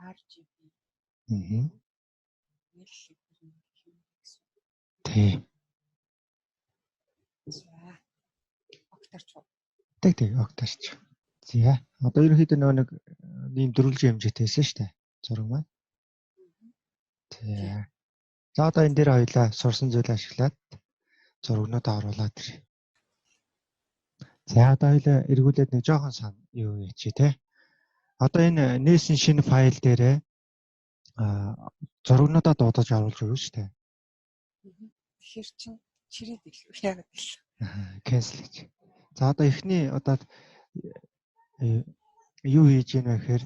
RGB. Тий. За. Октарч. Тэг октарч. За. Одоо ерөнхийдөө нэг ийм дөрвөлжин хэмжээтэй байсан шүү дээ. Зураг маань. Тий. За одоо энэ дээр хоёлаа сурсан зүйл ашиглаад зургнуудаа оруулаад ирье. За одоо хоёлаа эргүүлээд нэг жоохон сан юу хийчээ те. Одоо энэ нээсэн шинэ файл дээрээ зургнуудаа дуудаж оруулж өгнө шүү дээ. Тэгэхээр чинь чирээд илүү яагаад вэ? Cancel гэж. За одоо эхний одоо юу хийж яана гэхээр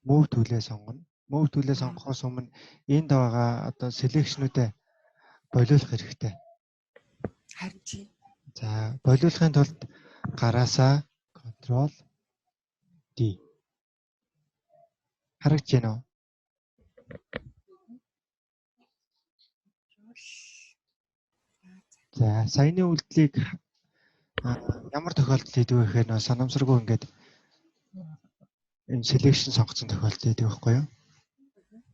move tool-ээ сонгоно. Move tool-ээ сонгохоос өмнө энд байгаа одоо selection-үүдээ болиулах хэрэгтэй. Харин чи. За болиулахын тулд гараасаа Ctrl D. Харагдаж байна уу? За саяны үйлдэлийг ямар тохиолдолд хийдэг вэ гэхээр нөө санамсаргүй ингээд энэ selection сонгоцсон тохиолдолд хийдэг байхгүй юу?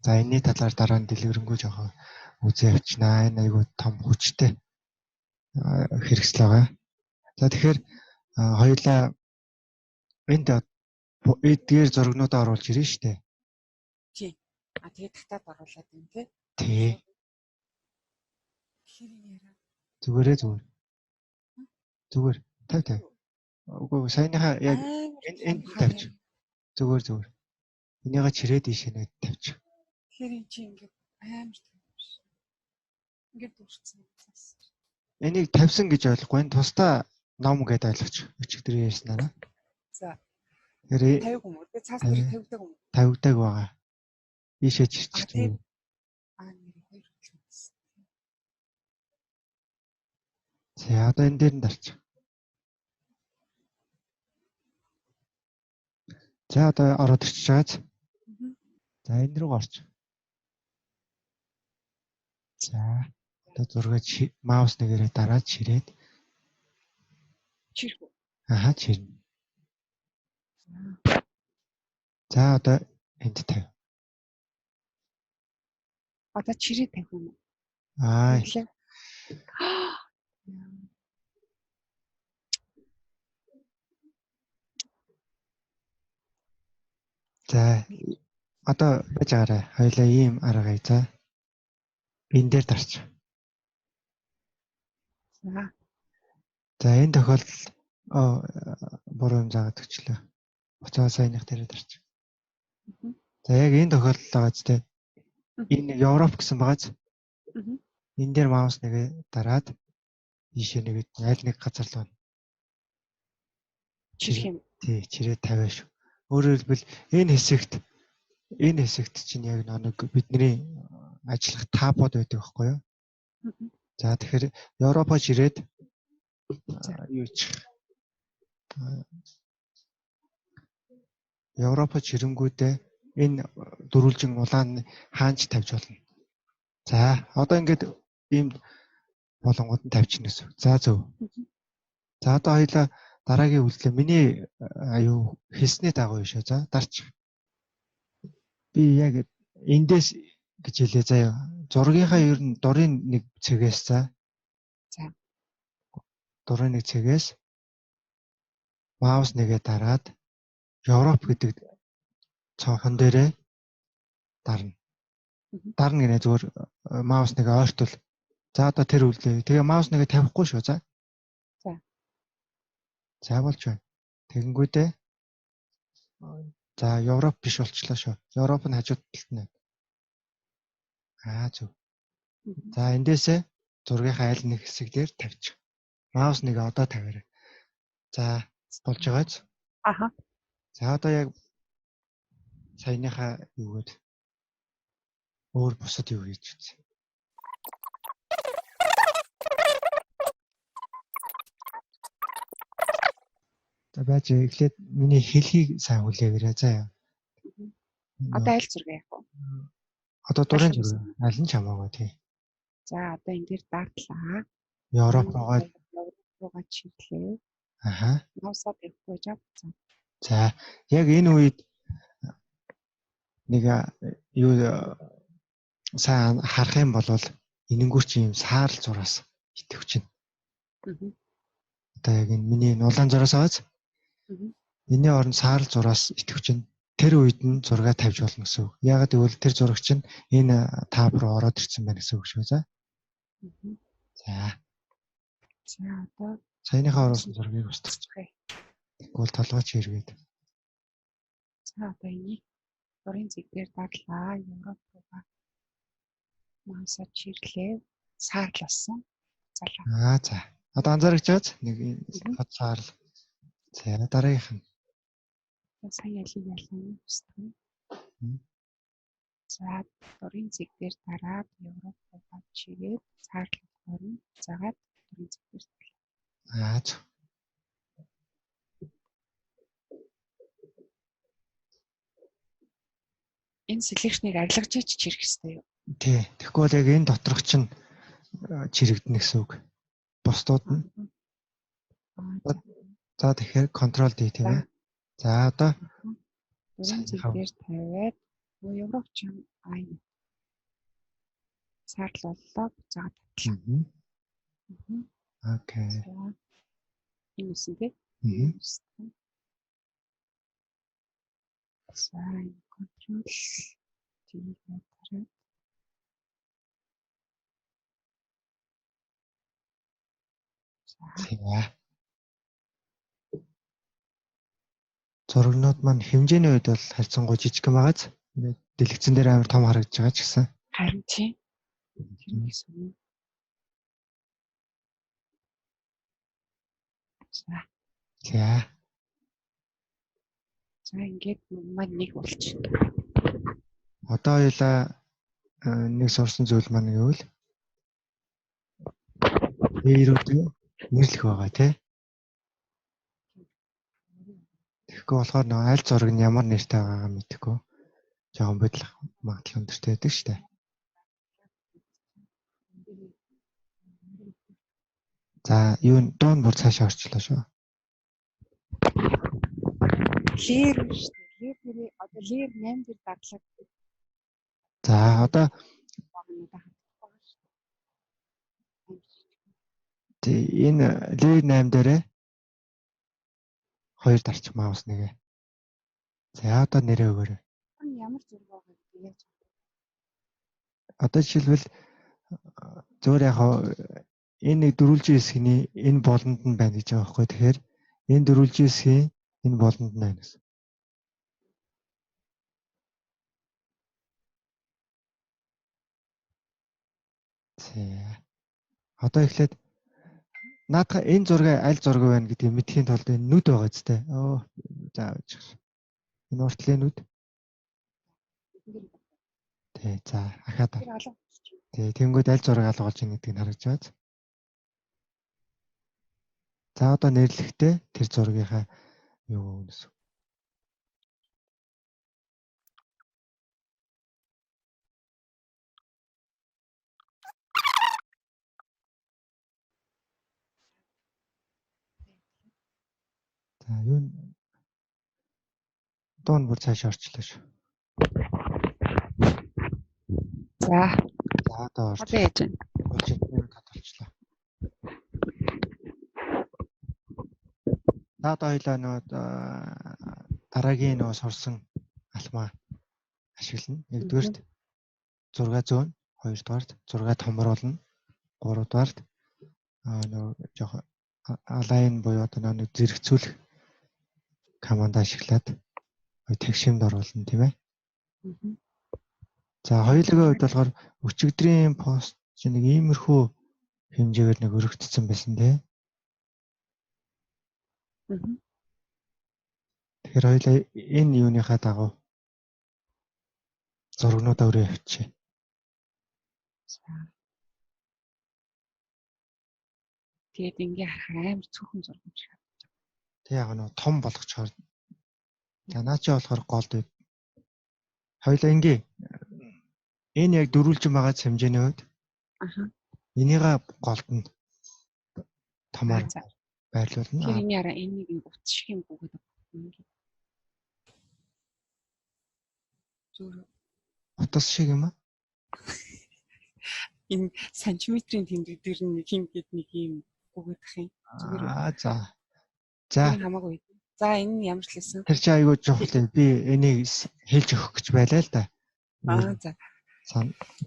За энэний талаар дараа нь дэлгэрэнгүй жоохон үзээ авчнаа. Энэ айгүй том хүчтэй хэрэгсэл байгаа. За тэгэхээр хоёулаа энд эдгээр зургнуудаа оруулж ирнэ шүү дээ. Тий. Тэгээд татаад оруулаад юм тий. Тий. Зүгээрээ зүгээр. Зүгээр. Тав. Үгүй саяныхаа яг энэ тавьж. Зүгээр. Энийгээ чирээд ийшээ тавьж. Тэгэхээр эн чинь ингээд амар тавьж. Ингээд дурцсан. Энийг тавьсан гэж ойлгохгүй. Энэ тусдаа ном гэдээ ойлгоч. Өчигдөр ярьснараа. За. Тэгэхээр 50 хүмүүс. Тэгээд цаас дээр 50 хүмүүс. 50-даг байгаа. Ийшээ чирчих. За одоо энэ дээр нь дарч. За одоо ороод ирчихэж байгааз. За энэ рүү орч. За одоо зургийг маус нэгээрээ дараад чирээд. Чирх үү? Аха чирнэ. За одоо энд тавь. Одоо чирээ тавих юм уу? Аа. За одоо байж байгаарай. Хоёлаа ийм арга хий. За. Энэ дээр дарч. За энэ тохиолдолд буруу юм заагаад өчлөө. Буцаа саяных дээр дарч. За яг энэ тохиолдол байгаа ч тийм. Энэ Европ гэсэн байгааз. Энэ дээр маус нэгээ дараад ийшээ нэгээд аль нэг газар л байна. Чирх юм. Тий, чирээ тавиа шүү. Өөрөөр хэлбэл энэ хэсэгт чинь яг нэг бидний ажиллах табууд байдаг байхгүй юу? За тэгэхээр Европоч ирээд юу ч Европоч ирэнгүүтээ энэ дөрвөлжин улаан хаанч тавьж болно. За одоо ингээд ийм болонгууд нь тавьчихна гэсэн. За зөв. За одоо хоёлаа дараагийн үйлдэл миний аюу хэлснээ дагуу шүү. За дарч. Би яг эндээс гэж хэлээ заяа. Зургийнхаа ер нь дурын нэг цэгээс за. За. Дурын нэг цэгээс маус нэгээ дараад Европ гэдэг цонхон дээрээ дарна. Дарна гинэ зүгээр маус нэгээ ойртол. За одоо тэр үйлдэл. Тэгээ маус нэгээ тавихгүй шүү. За. За. За болж байна. Тэгэнгүүтээ за Европ биш болчлаа шүү. Европ нь хажууд талд нь. Зөв. За эндээсээ зургийнхаа аль нэг хэсгээр тавьчих. Маус нэгээ одоо тавиарай. За болж байгаач. Аха. За одоо яг саяныхаа юугээд өөр бусад юу хийж үзье. За байж эхлээд миний хэлхийг сайн хүлээгээрэй заяа. Одоо аль зураг яах вэ? Одоо дурын зураг аль нь ч хамаагүй тий. За одоо энэ дээр дартлаа. Европ руугаа чиглээ. Аха. Маусаа тавихгүй жаа. За яг энэ үед нэг юу сайн харах юм бол энэнгүүр чи юм саарл зураас итгэв чинь. Одоо яг энэ миний улаан зураас аваад энэний оронд саарл зураас итгэв чинь тэр үед нь зураг тавьж болно гэсэн үг. Яагаад гэвэл тэр зураг чинь энэ тааб руу ороод ирсэн байна гэсэн үг шүү. За. За одоо саяныхаа оруулсан зургийг устгах. Тэгвэл толгойч эргээд. за одоо энийг дурын зэг дээр дарлаа. Европ руугаа маасаа чирлээ. Саарласан. Залаа. За. Одоо анзаарч байгааз нэг хот саарл. За дараагийнх нь. Сая ялыг ялсан устгах. За дурын зэг дээр дараад Европ руугаа чирээд саарлах хорн загаад дурын зэг дээр дарлаа. За. Энэ селекшнийг арилгаж ич чирэх хэрэгтэй юу? Тий. Тэгэхгүй бол яг энэ доторх чинь чирэгдэнэ гэсэн үг. Бусдууд нь. За тэгэхээр контрол D тийм ээ. За одоо дурын зэг дээр тавиад Европ ч ай. Саарлууллаа буцаад татлаа. Окей. Энэ үсэн тий. За контрол D-ийг тараад. За. Зурагнууд маань хэмжээний үед бол харьцангуй жижиг юм байгааз. Ингээд дэлгэцэн дээр амар том харагдаж байгаа ч гэсэн. Харин тийм. Тэр нэг сонь. За. За ингээд маань нэг болчихно. Одоо хоёлаа нэг сурсан зүйл маань гэвэл нэрүүдээ нэрлэх байгаа тий. Тэгэхгүй болохоор нөө аль зураг нь ямар нэртэй байгаагаа мэдэхгүй. Жохон бодлох магадлал өндөртэй байдаг шүү дээ. За юу дуун бүр цаашаа орчлоо шүү. Лэр шүү дээ. Лэр нэрээ одоо лэр 8 дээр дадлаа. За одоо энэ лэр 8 дээрээ 2 дарчих маус нэгэ. За одоо нэрээ өгөөрэй. Ямар зураг байгаа вэ? Яаж одоо жишээлбэл зөөр яг энэ нэг дөрвөлжин хэсгийн энэ болонд нь байна гэж байгаа байхгүй. Тэгэхээр энэ дөрвөлжин хэсгийн энэ болонд нь байна гэсэн. За. Одоо эхлээд наадах энэ зураг аль зураг байна гэдгийг мэдхийн тулд энэ нүд байгаа зү. Оо за авч. Энэ уртлын нүд. Тий, за ахаад. Тий, тэнгууд аль зураг алгуулж ийн гэдгийг харагдж байна. За одоо нэрлэхдээ тэр зургийнхаа юу гэсэн. За юу дуун бүр цааш орчлоо шүү. За. За одоо орч. Одоо яаж вэ? Болж ирсэн таталчлаа. За одоо хоёлаа нөө дараагийн нөө сурсан алхмаа ашиглана. Нэгдүгээрт зураг зөөн, хоёрдугаарт зураг томруулна, гуравдугаарт нөө жоох алайн буюу одоо нөө зэрэгцүүлэх команд ашиглаад тэгшимд оруулна тийм ээ. За хоёулаа үед болохоор өчигдрийн пост чинь нэг иймэрхүү хэмжээгээр нэг өргөгдсөн байсан тийм. Тэгэхээр хоёулаа энэ юуныхаа дагуу зургнуудаа өрөө авчи. Тэгээд ингээ харахаар амар цөөхөн зураг юм шиг харагдаж байна. Тэг яг нөө том болгочоор. За наа чи болохоор голд байд. Хоёулаа ингээ энэ яг дөрвөлжин байгаа хэмжээний үед. Энийгээ голд нь томоор байрлуулна. Тэр энэ яра энийг утас шиг юм бөгөөд байна. Зүгээр Утас шиг юм аа. энэ сантиметрийн тэмдэг дээр нэг ингээд нэг юм гүгдэх юм. Зүгээр За. За. энэ хамаагүй. За энэ нь ямар ч лсэн. Тэр чинь айгүй жохол юм. Би энийг хэлж өгөх гэж байлаа л да. За.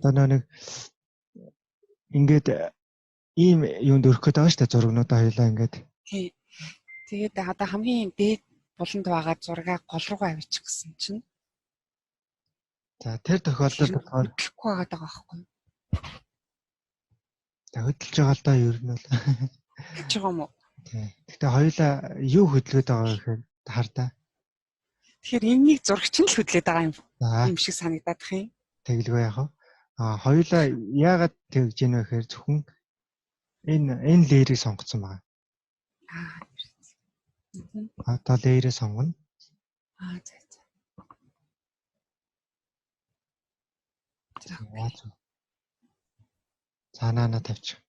Одоо нэг ингээд ийм юунд өрөх гэдэг байгаа шүү дээ зургнуудаа хоёлаа ингээд. Тий. Тэгээд одоо хамгийн дээд буланд байгаа зургийг гол руугаа авчих гэсэн чинь. За тэр тохиолдолд болохоор хөдлөхгүй байгаа байхгүй юу? За хөдөлж байгаа л да ер нь бол. Хөдлөж байгаа юм уу? Тий. Гэтэ хоёлаа юу хөдлөөд байгаа гэхээр хардаа. Тэгэхээр энэнийг зурагч нь л хөдлөөд байгаа юм шиг санагдаад их юм. Тэглгүй яах вэ? Хоёлаа яагаад тэгж ийн вэ гэхээр зөвхөн энэ леерийг сонгоцсон байгаа. Одоо леерээ сонгоно. За. Цаанаана тавьчих.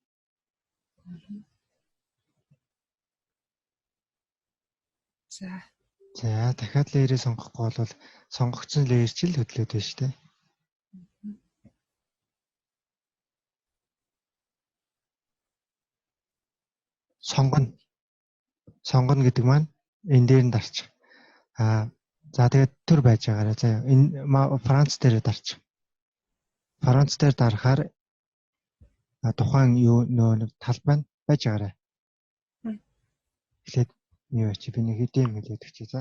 За дахиад леерээ сонгохгүй бол сонгогдсон леер ч л хөдлөөд байна шүү дээ. Сонгоно гэдэг маань энэ дээр нь дарчих. За тэгээд төр байж байгаарай. За энэ Франц дээр дарчих. Франц дээр дарахаар тухайн юу нөө талбай нь байж байгаарай. Эхлээд юу чи би нэг хэдийн хэлээд өгчээ за.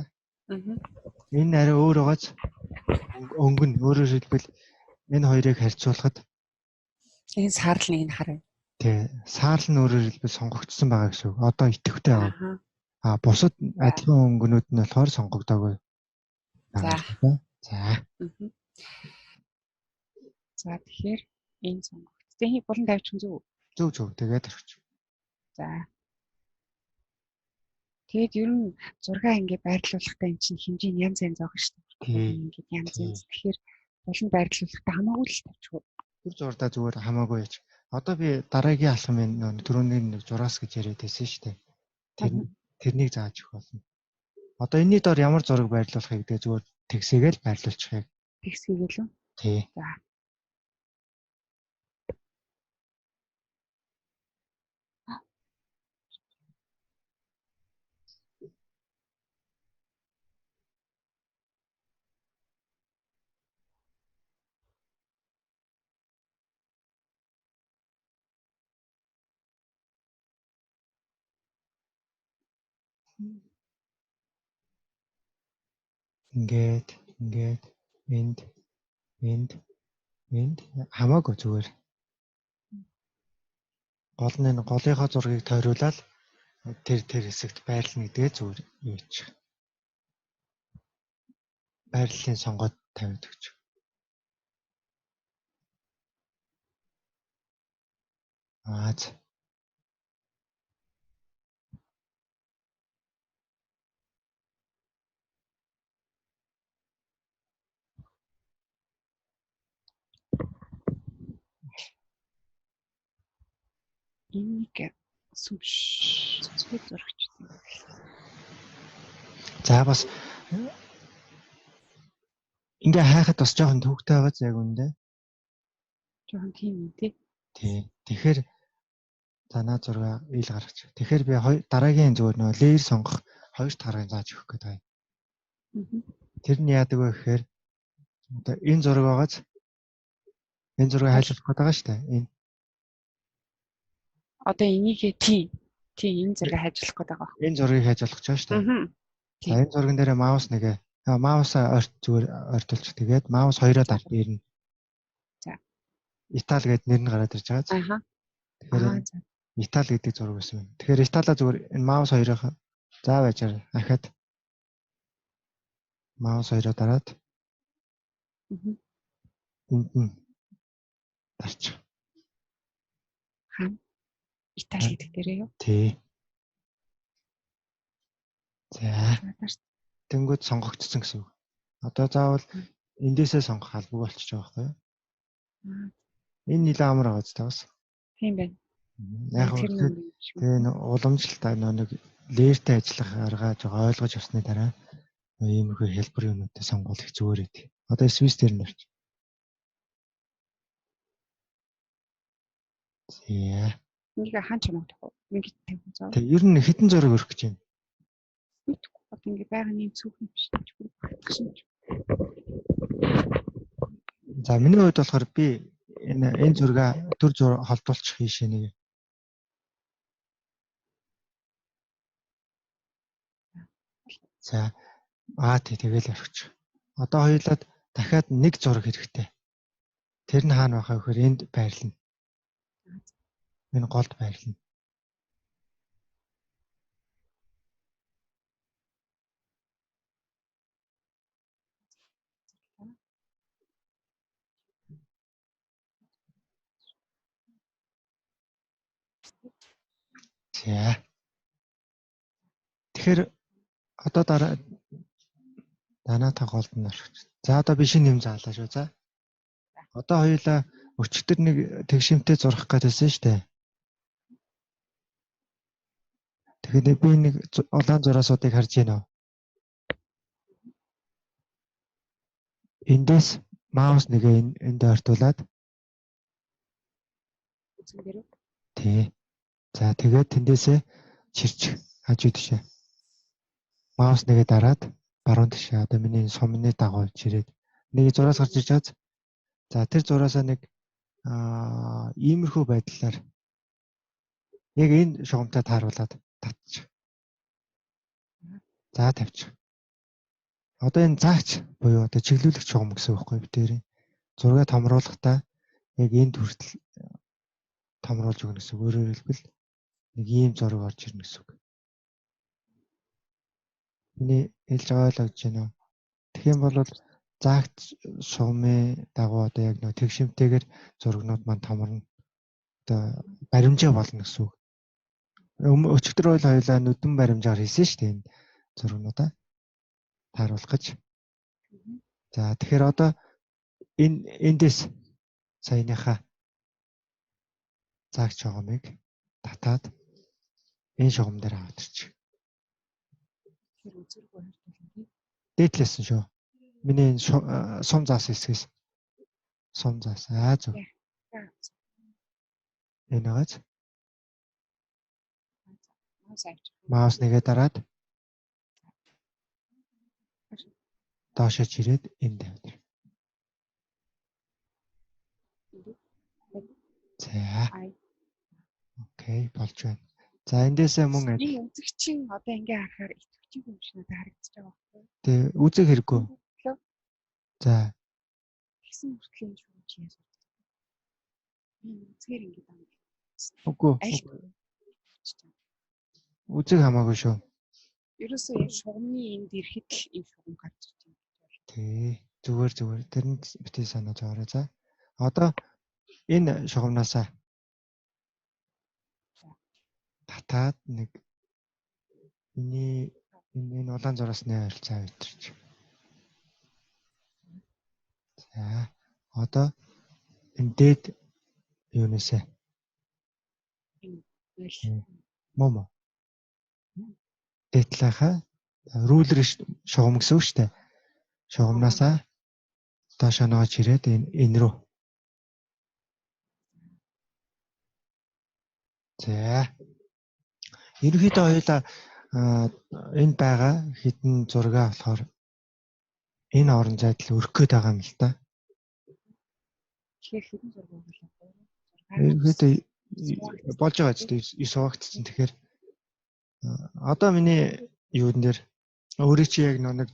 Энэ арай өөр байгааз өнгөн өөрөөр хэлбэл энэ хоёрыг харьцуулахад энэ саарл нэг нь харав. Тий, саарл нь өөрөөр хэлбэл сонгогдсон байгаа гэсэн үг. Одоо идэвхтэй байгаа. Бусад адилхан өнгөнүүд нь болохоор сонгогдоогүй. За тэгэхээр энэ сонгогдсон. Энийг болон тавьчих зүг. Зүг тэгээд орчих. За. Тэгээд ер нь зураг ингээд байрлуулахдаа эн чинь хэмжээ нь янз янз байгаа шүү дээ. Ингээд янз янз. Тэгэхээр болон байрлуулахдаа хамаагүй л тавьчих. Тэр зурдаа зүгээр хамаагүй яач. Одоо би дараагийн алхам энэ түрүүний нэг зураас гэж яриад байсан шүү дээ. Тэрнийг зааж өгөх болно. Одоо энэний доор ямар зураг байрлуулахыг гэдэг зүгээр тэгсээгээл байрлуулчихъя. Тэгсээгээл үү? Тий. За. Ингээд энд хамаагүй зүгээр. Гол нь голынхоо зургийг тойруулаад тэр хэсэгт байрлна гэдгээ зүгээр юучих. Байрлалын сонгоод тавиад өгч. За. Энийг сүмшээ зурагч. За бас ингээ хайхад бас жоохон төвөгтэй байгаа яг үндэ. Жоохон тийм үү тий. Тэгэхээр танаа зураг ил гаргач. Тэгэхээр би дараагийн зүгээр нөө леер сонгох хоёр таргын зааж өгөх гэдэг байна. Тэр нь яадаг вэ гэхээр одоо энэ зураг байгааз энэ зургийг хайлуулах гэдэг байгаа шүү дээ. Энэ одоо энийг тий энэ зургийг хайжлах гэдэг байгаа. Энэ зургийг хайжлах гэж байгаа шүү дээ. За энэ зурган дээр маус нэгэ маусаа зүгээр ойртуулчих. Тэгээд маус хоёроо дард ирнэ. За. Итали гэдэг нэр нь гараад ирж байгаа. Тэгэхээр Итали гэдэг зураг байсан юм. Тэгэхээр Италиа зүгээр энэ маус хоёроо заа байжаар ахад маус хоёроо дараад энд нь дарчих. Итали гэдэг дээрээ юу? Тий. За. Тэнгүүд сонгогдсон гэсэн үг. Одоо заавал эндээсээ сонгох албагүй болчихж байгаа байхгүй юу? Энэ нэлээд амар байгаа зү бас. Тийм байна. Яг тэгээ уламжлалтай нэг леертэй ажиллах аргаа жоо ойлгож авсны дараа Иймэрхүү хэлбэр юмнуудыг сонгох их зүгээр байдаг. Одоо Swiss дээр нэрч. За. Нэг хаан чанартай уу? Нэг тавих зав. Тэг ер нь хэдэн зураг өрөх гэж байна? Мэдгүй. Одоо ингээ байгаа нэг цүх юм биш. За миний хувьд болохоор би энэ зургаа төр холдуулчих хийшээ нэг. За тэгэл орчих. Одоо хоёулаад дахиад нэг зураг хэрэгтэй. Тэр нь хаана байхаа гэхээр энд байрлана. Энэ голд байрлана. За. Тэгэхээр одоо данаата голд нь орчих. За одоо би шинэ юм заалаа шүү. За. Одоо хоёулаа өчтөр нэг тэгшимтэй зурах гэдээсэн шүү дээ. Тэгэхээр би нэг улаан зураасуудыг харж байна уу? Эндээс маус нэгээ энд ойртуулад. Тий. За тэгээд тэндээсээ чирчих хажуу тишээ. Маус нэгээ дараад баруун тишээ одоо миний сумны дагуу чирээд нэг зураас гарч иж чад. За тэр зураасаа нэг иймэрхүү байдлаар яг энэ шугамтай тааруулаад татчих. За тавьчих. Одоо энэ заагч буюу одоо чиглүүлэх шугам гэсэн үг байхгүй би дээр. Зураг томруулахдаа яг энд хүртэл томруулж өгнө гэсэн үг. Өөрөөр хэлбэл нэг ийм зураг орж ирнэ гэсэн үг. Миний хэлж байгаа ойлгож байна уу? Тэгэх юм бол заагч шугамын дагуу одоо яг нэг тэгшимтэйгээр зурагнууд маань томорно. Одоо баримжаа болно гэсэн үг. Өчигдөр ойл хоёлаа нүдэн баримжаар хийсэн шүү дээ энэ зурагнуудаа тааруулах гэж. За тэгэхээр одоо эндээс саяныхаа заагч шугамыг татаад энэ шугам дээр авчирч. Дээдлээсэн шүү. Миний сум заас хэсгээс сум заас зөв. Энэ газ. Маус нэгээ дараад доошоо чирээд энд тавь. За. Окей, болж байна. За эндээсээ мөн энэ үзэгчин одоо ингээ харахаар итгэвчийн юм шиг надад харагдаж байгаа байхгүй юу? Тэг үзэг хэрэггүй. За. Тэгсэн хүртэл энэ шүү чи яасан. Үзгээр ингээ даа. Үгүй. Үзэг хамаагүй шүү. Ерөөсөө энэ шугамны энд ирэхэд л энэ шугам гарч ирж байна. Тий. Зүгээр. Тэр нь битээ санаж байгаарай за. Одоо энэ шугамнасаа татаад нэг энэ улаан зураасны ойролцоо авчирч. За. Одоо энэ дээд юунасаа момо дээдлахаа рулер шугам гэсэн үг шүү дээ. Шугамнасаа доошоо ногоож ирээд энэ рүү. За. Ерөнхийдөө хоёулаа энэ байгаа хитэн зургаа болохоор энэ орон зайд л өрөх гээд байгаа юм л да. Тэгэхээр хитэн зураг болоо. Ерөнхийдөө болж байгаа ч тийм сувагтсан. Тэгэхээр одоо миний юун дээр өөрөө чи яг нэг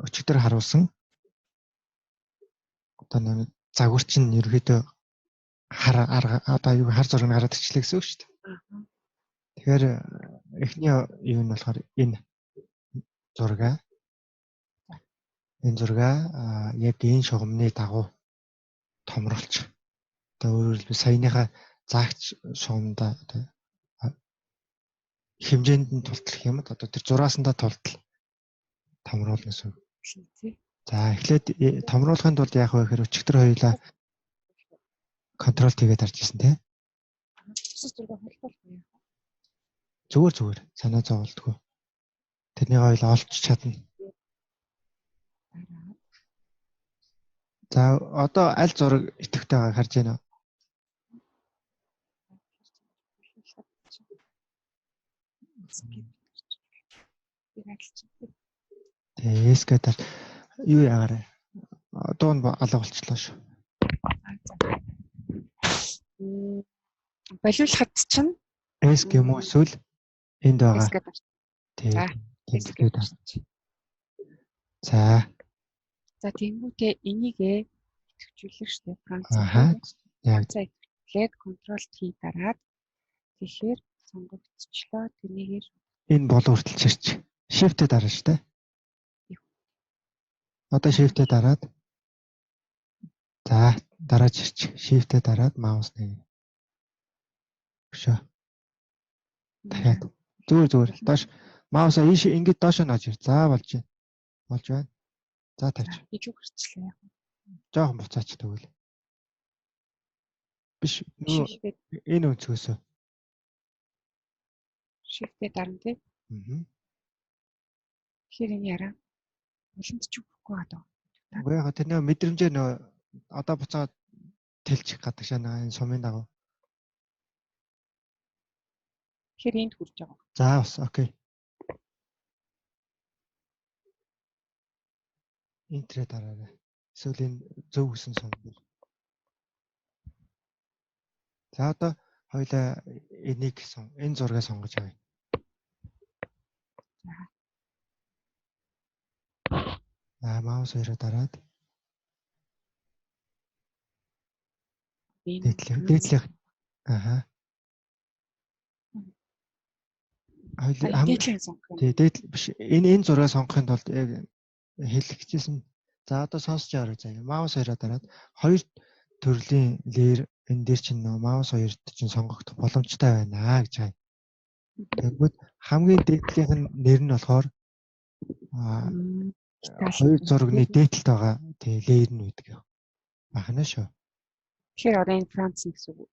өчигдөр харуулсан одоо нэг загварч нь ерөөдөө одоо юу хар зургийг хараад ичлээ гэсэн үг шүү дээ. Тэгэхээр эхний юу нь болохоор энэ зургаа яг энэ шугамны дагуу томруулчих. Одоо өөрөөр хэлбэл саяныхаа заагч шугамдаа хэмжээнд нь тултлах юм. Одоо тэр зураасандаа тултал томруулна гэсэн үг. За эхлээд томруулахын тулд яах вэ гэхээр өчигдөр хоёулаа контрол хийгээд харж ирсэн тий. Зүгээр санаа зовлтгүй. Тэрний хоёул олж чадна. Дараа. За одоо аль зураг идэвхтэй байгааг харж байна уу? Тэгээ S гэдэг юу яагаад дуу нь алга болчихлоо шүү. Болиулахад чинь S гэм үү эсвэл энд байгаа. эсгээд байна. Тэгээ эсгээд тэмдэглээд. байна. За. За тэнгуүтэй энийгээ идэвхжүүлэх штеп Франц. Яг идэвхжүүлээд контрол T дараад тэгэхээр сонгогдчихлоо. Тэрнийгээр энэ бол үргэлжлүүлж shift-тэй дараа штэ. Одоо shift-тэй дараад за дараач ирч shift-тэй дараад маус нэг. Өшөө. Дахиад зүгээр доош маусаа ийш ингэж доош нь аж ир. За болж байна. Болж байна. За тавьч. гэж үгэрчлээ. Жохон буцаач тэгвэл. Биш энэ өнцгөөсөө. Shift-тэй дарна тий. Тэгэхээр энэ яраа. Уланд ч үгүй одоо. Үгүй яг тэр нөө мэдрэмжээ нөө одоо буцаад тэлчих гадаг шана энэ сумын дагав. Тэгэхээр энд хүрч байгаа. За бас окей. Энтрээ дараарай. Эсвэл энэ зөв гэсэн сонгоно. За одоо хоёлаа энийг энэ зургийг сонгож авъя. За маус хоёроо дараад дээдлэх. Аха. Тэгээд биш энэ зургийг сонгохын тулд яг хэлчихсэн. За одоо сонсож аваарай заа. Маус хоёроо дараад хоёр төрлийн леер энэ дээр чинь маус хоёрт чинь сонгогдох боломжтой байна гэж байна. Тэгвэл хамгийн дээдлийнх нь нэр нь болохоор хоёр зургийн дээдлэлт байгаа. Тэгээ леер нь үүдг юм. Ахна шүү. Тэгэхээр одоо энэ Франц гэсэн үг.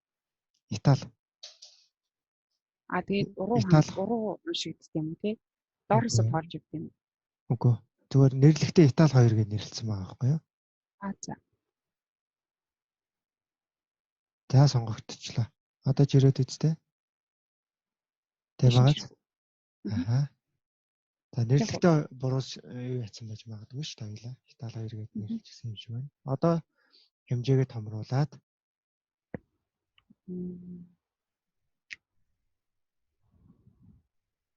Итали. Тэгээд уруу уншигддаг юм тий. Доороос нь тоолж өгд юм. Үгүй. Зүгээр нэрлэгтээ Итали 2 гэж нэрлэлсэн байгаа байхгүй юу? За. За сонгогдчихлоо. Одоо ч ирээд үстэй. Тэгмээс. Аха. За нэрлэгтээ буруус юу яцсан байж магадгүй шүү дээ хоёлаа. Итали 2 гэж нэрлэжсэн юм шиг байна. Одоо хэмжээгээ томруулад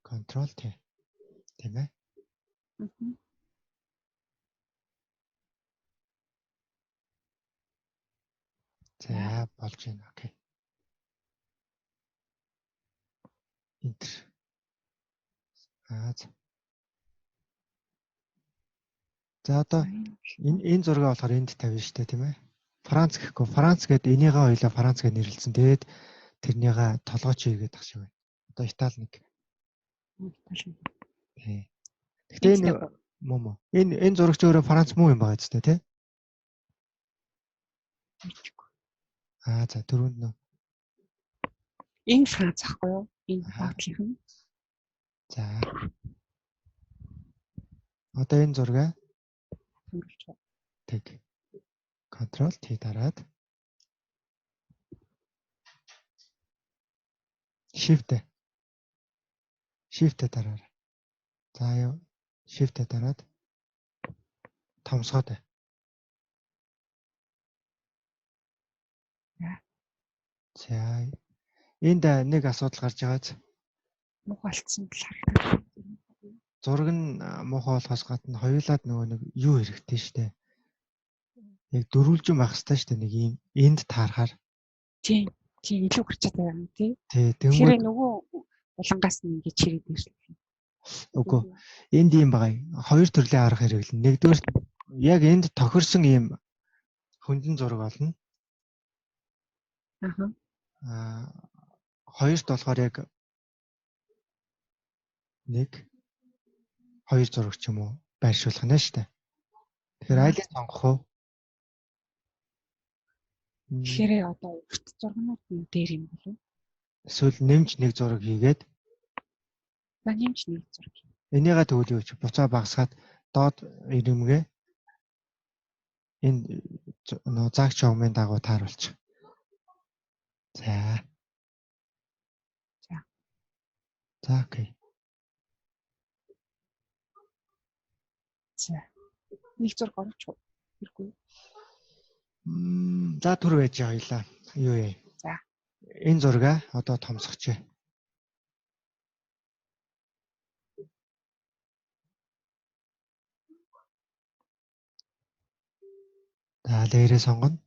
Control T. Тийм ээ. За болж байна. Окей. Enter. За одоо энэ зураг болохоор энд тавина шүү дээ, тийм ээ. Франц гэхгүй. Франц гэдэг энийгээ хоёлаа Франц гэж нэрлэлсэн. Тэгээд тэрнийгээ толгойч хийгээд тах шиг байна. Одоо Итали нэг. Тий. Гэхдээ энэ муу. Энэ зурагч өөрөө Франц муу юм байгаа ч тийм. За түрүүнд нөө. Энэ Франц ахгүй юу? Энэ багтлих нь. За. Одоо энэ зургаа тэг. Control T дараад Shift дараарай. За юу Shift дараад томсгоод. За энд нэг асуудал гарч байгааз. Муухай болцсон л харагдав. Зураг нь муухай болохоос гадна хоёулаад нөгөө нэг юу хэрэгтэй штэ. Яг дөрвөлжин байх хэрэгтэй штэ нэг юм энд таарахаар. Тийм илүү гарч байгаа юм тий. Тэгэхээр нөгөө улангаас нь ингэж чирээд ирсэн. Үгүй. Энд юм байгаа. Хоёр төрлийн арга хэрэглэн. Нэгдүгээр яг энд тохирсон ийм хөндлөн зураг болно. Хоёрт болохоор яг нэг хоёр зураг ч юм уу байршуулах нь шүү дээ. Тэгэхээр айлыг сонгох уу? Тэгэхээр одоо урт зургнууд нь дээр юм болов уу? Эсвэл нэмж нэг зураг хийгээд нэмж нэг зураг. Энийгээ тэгвэл юу ч буцаа багасгаад доод ирэмгээ энэ нөө загч жогмын дагуу тааруулчих. За. За. За окей. За. Нэг зураг оруулчих уу? Хэрэггүй. За түр байж хоёлаа. Юу вэ? За. Энэ зургаа одоо томсгоч. За лээрээ сонгоно.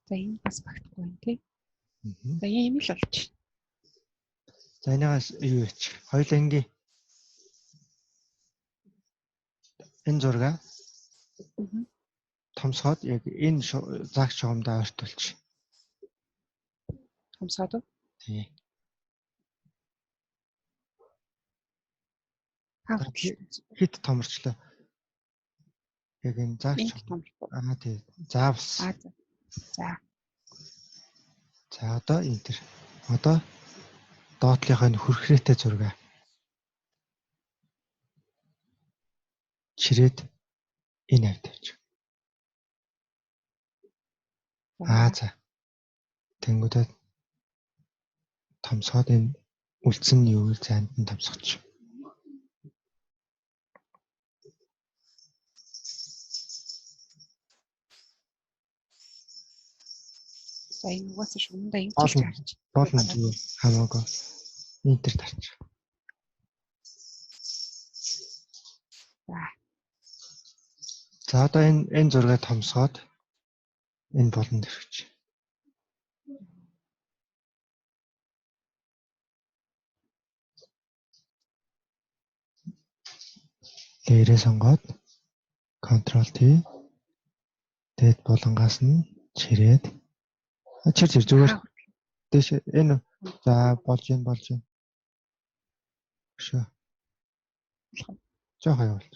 За энэ бас багтахгүй байна тий. За ийм л болчих. За энэгээс юу яач? Хоёулаа ингээ энэ зургаа томсгоод яг энэ загч жогомдоо ойртуулчих. Томсгоод уу? Тий. Хит томорчлоо. Яг энэ загч жогом. тий. За бас. За. За одоо энтер. Одоо доотлынхаа хүрхрээтэй зургаа. Чирээд энэ авд тавьчих. За. Тэнгүүтээ томсгоод энэ үлдсэн нь юу вэ? Занд нь томсгоч. За энэ угаасаа шугамдаа ингэж харж болно хамаагүй. Интер тарч. За. За одоо энэ зургаа томсгоод энэ болонд хэрэгч. Лээрээ сонгоод Ctrl T тэгээд булангаас нь чирээд чирж зүгээр дэш энэ за болж байна. Шөө. Жохоо явуулж.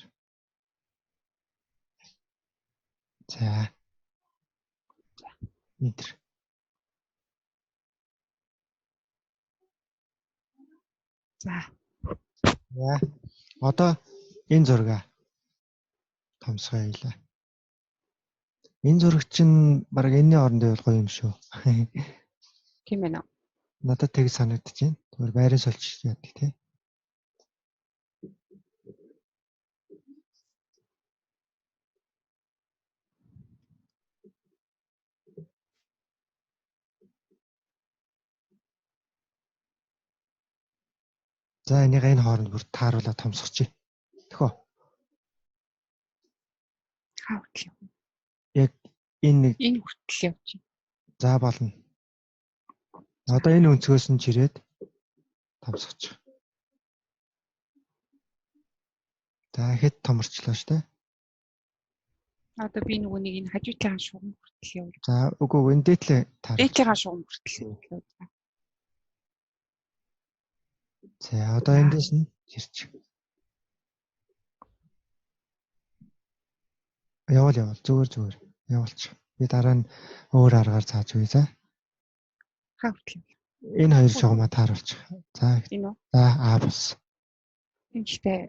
За. Интер. За. Одоо энэ зургаа томсгоё. Энэ зураг чинь баг энэний орондоо бол гоё юм шүү. Тийм ээ. Надад тэг санагдаж байна. Зүгээр байраа сольчих яадаг тий. За энийг энэ хооронд бүр тааруулаад томсгочих. Тэхөө. Хаач. Яг энэ хүртэл явж. За болно. Одоо энэ өнцгөөс нь чирээд томсгочих. За хэд томорчлоо штэ. Одоо би нөгөөнийг энэ хажуутлын шугам хүртэл явуул. За үгүй энэ дээдлээ таар. Дээдлээ шугам хүртэл явуул. За одоо эндээс нь чирч. Явуул зүгээр явуулчих. Би дараа нь өөр аргаар зааж өгье за. Хаач. Энэ хоёр шугамаа тааруулчих. За. Энэ үү? За бас. Энэ ихтэй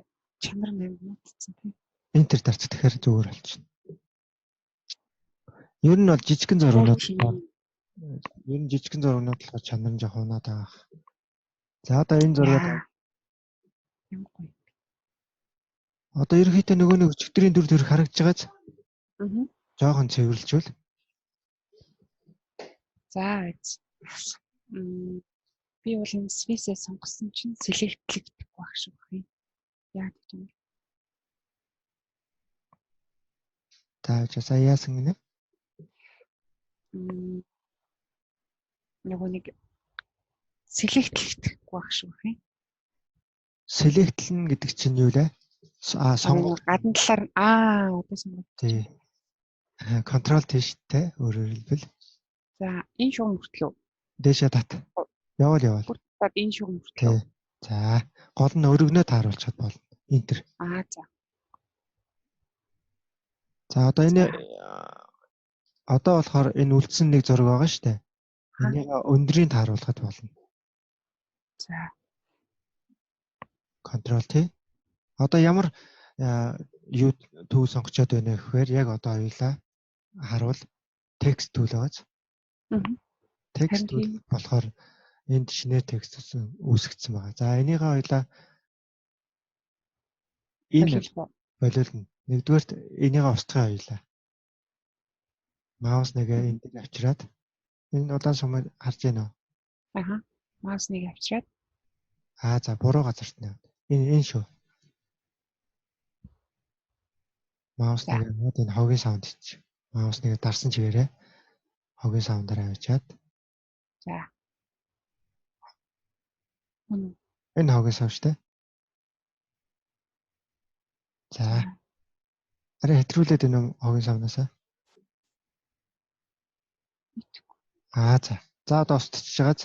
чанар нэмэгдсэн тийм. Интер дарч тэгэхээр зүгээр болчихно. Ер нь бол жижигхэн зургууд болохоор чанар нь жоохон унаад байгаа. За одоо энэ зургаад одоо ерөнхийдөө нөгөө нэг өчигдрийн дүр төрх харагдж байгааз. Жоохон цэвэрлжүүл. За. Би бол энэ Swiss-ээ сонгосон чинь select-ийг байх шиг байна. Яг тийм. За яасан гинэ? Нөгөө нэг select-ийг байх шиг байна. Select-н гэдэг чинь юу вэ? Сонгох гадна талаар одоо сонгох. Тий. Ctrl T штэй өөрөөр хэлбэл. За энэ шугам хүртэл үү? Дээшээ тат. Явуул. Хүртэл энэ шугам хүртэл. За гол нь өргөнөө тааруулчихад болно. Энтер. За. За одоо энэ одоо болохоор энэ үлдсэн нэг зураг байгаа шүү дээ. Энийг өндрийг тааруулахад болно. За. Control T. Одоо ямар юу төв сонгочоод байна гэхээр яг одоо хоёулаа харуул текст түүл байгааз. Текст түүл болохоор энд шинээр текст үүсгэсэн байгаа. За энийгээ хоёулаа энэ болиулна. Нэгдүгээрт энийгээ устгахаа хоёулаа. Маус нэгээ энд авчираад энэ удаан сумыг харж байна уу? Маус нэг авчираад. За буруу газарт нэ. Энэ шүү. Маус нэгээ нууд энэ хогийн саунд чи. Маус нэгээ дарсан чигээрээ хогийн саундаар авчиад. За. Энэ хогийн саунд шүү дээ. За. Арай хэтрүүлээд энэ хогийн савнасаа. За. За одоо устчих жагааз.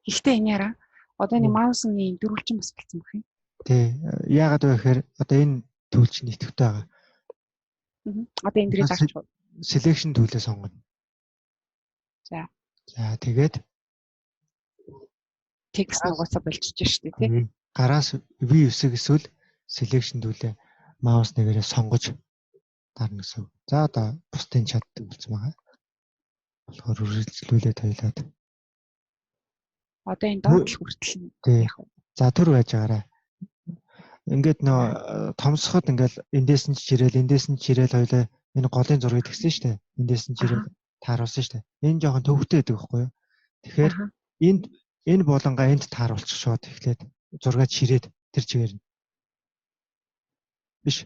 Гэхдээ энэ яра. Одоо энэ маусны дөрвөлжин бас болсон байх юм. Тий. Яагаад вэ гэхээр одоо энэ түүл чинь идэвхтэй байгаа. Одоо энэ дэрийг авчих. Selection түүлээ сонгоно. За. За тэгээд текст нугасаа болчихж шүү дээ тий. Гараас V9 эсвэл selection түүлээ маус нэгээрээ сонгож дарна гэсэн. За одоо бусдын чад үлдсэн байгаа. Болохоор үргэлжлүүлээд хоёлаад. Одоо энэ доотлох хүртэл яг. За төр байж байгаарай. Ингээд нөө томсоход ингээл эндээс нь чирээл хоёлаа энэ голын зургийг тэгсэн шүү дээ. Эндээс нь чирээл тааруулсан шүү дээ. Энэ жоохон төвхтэй байдаг байхгүй юу? Тэгэхээр энэ булангаа энд тааруулчих шууд эхлээд зургаад чирээд тэр чигээр нь. Биш.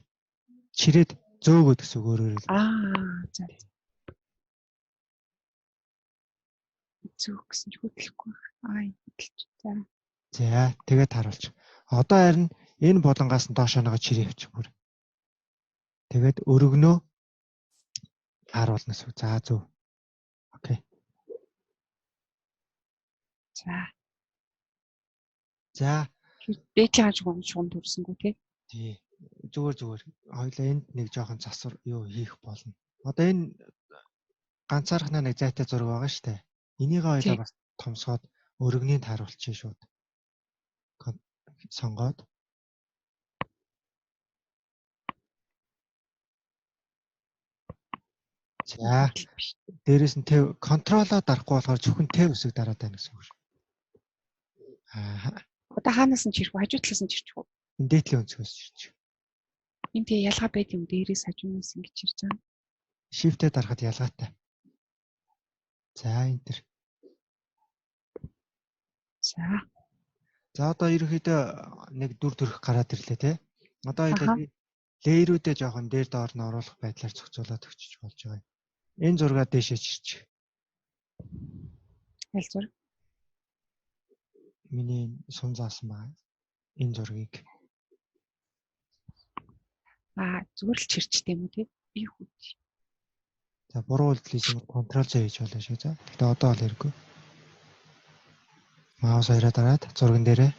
Чирээд зөөгөөд гэсэн үг өөрөөр хэлбэл. За. Зөөх гэсэн ч хөдлөхгүй. Хөдлөж. За. За, тэгээд тааруулчих. Одоо харин энэ булангаас нь доошоо нэг чирээ авчих бүр. Тэгээд өргөнөө тааруулна гэсэн. За зөв. Окей. За. Дээдлийн шугам төрсөнгүү тий. Тий. Зүгээр. Хоёлаа энд нэг жоохон засвар юу хийх болно. Одоо энэ ганцаархнаа нэг зайтай зураг байгаа шүү дээ. Энийг хоёлаа бас томсгоод өргөнийг тааруулчих шууд. Сонгоод. За. Дээрээс нь тэв контролоо дарахгүй болохоор зөвхөн тэв үсэг дараад байна гэсэн үг шүү. Одоо хаанаас нь чирэх вэ? Хажуу талаас нь чирчих үү? Энэ дээдлийн өнцгөөс чирчих. Энд тэгээ ялгаа байд юм дээрээс хажуунаас ингэж чирч байгаа. Shift-ээр дарахад ялгаатай. За энтер. За одоо ерөнхийдөө нэг дүр төрх гараад ирлээ те. Одоо лейерүүдээ жоохон дээр доор нь оруулах байдлаар зохицуулаад өгчөж болж байгаа юм. Энэ зургаа дээшээ чирчих. Аль зураг? Миний сум заасан байгаа. Энэ зургийг. Зүгээр л чирчтэй юм уу те? Би хүүч. За буруу үйлдэлийг контрол Z хийж болно шүү. За. Гэтэ одоо бол хэрэггүй. Маус хоёроо дараад зурган дээрээ.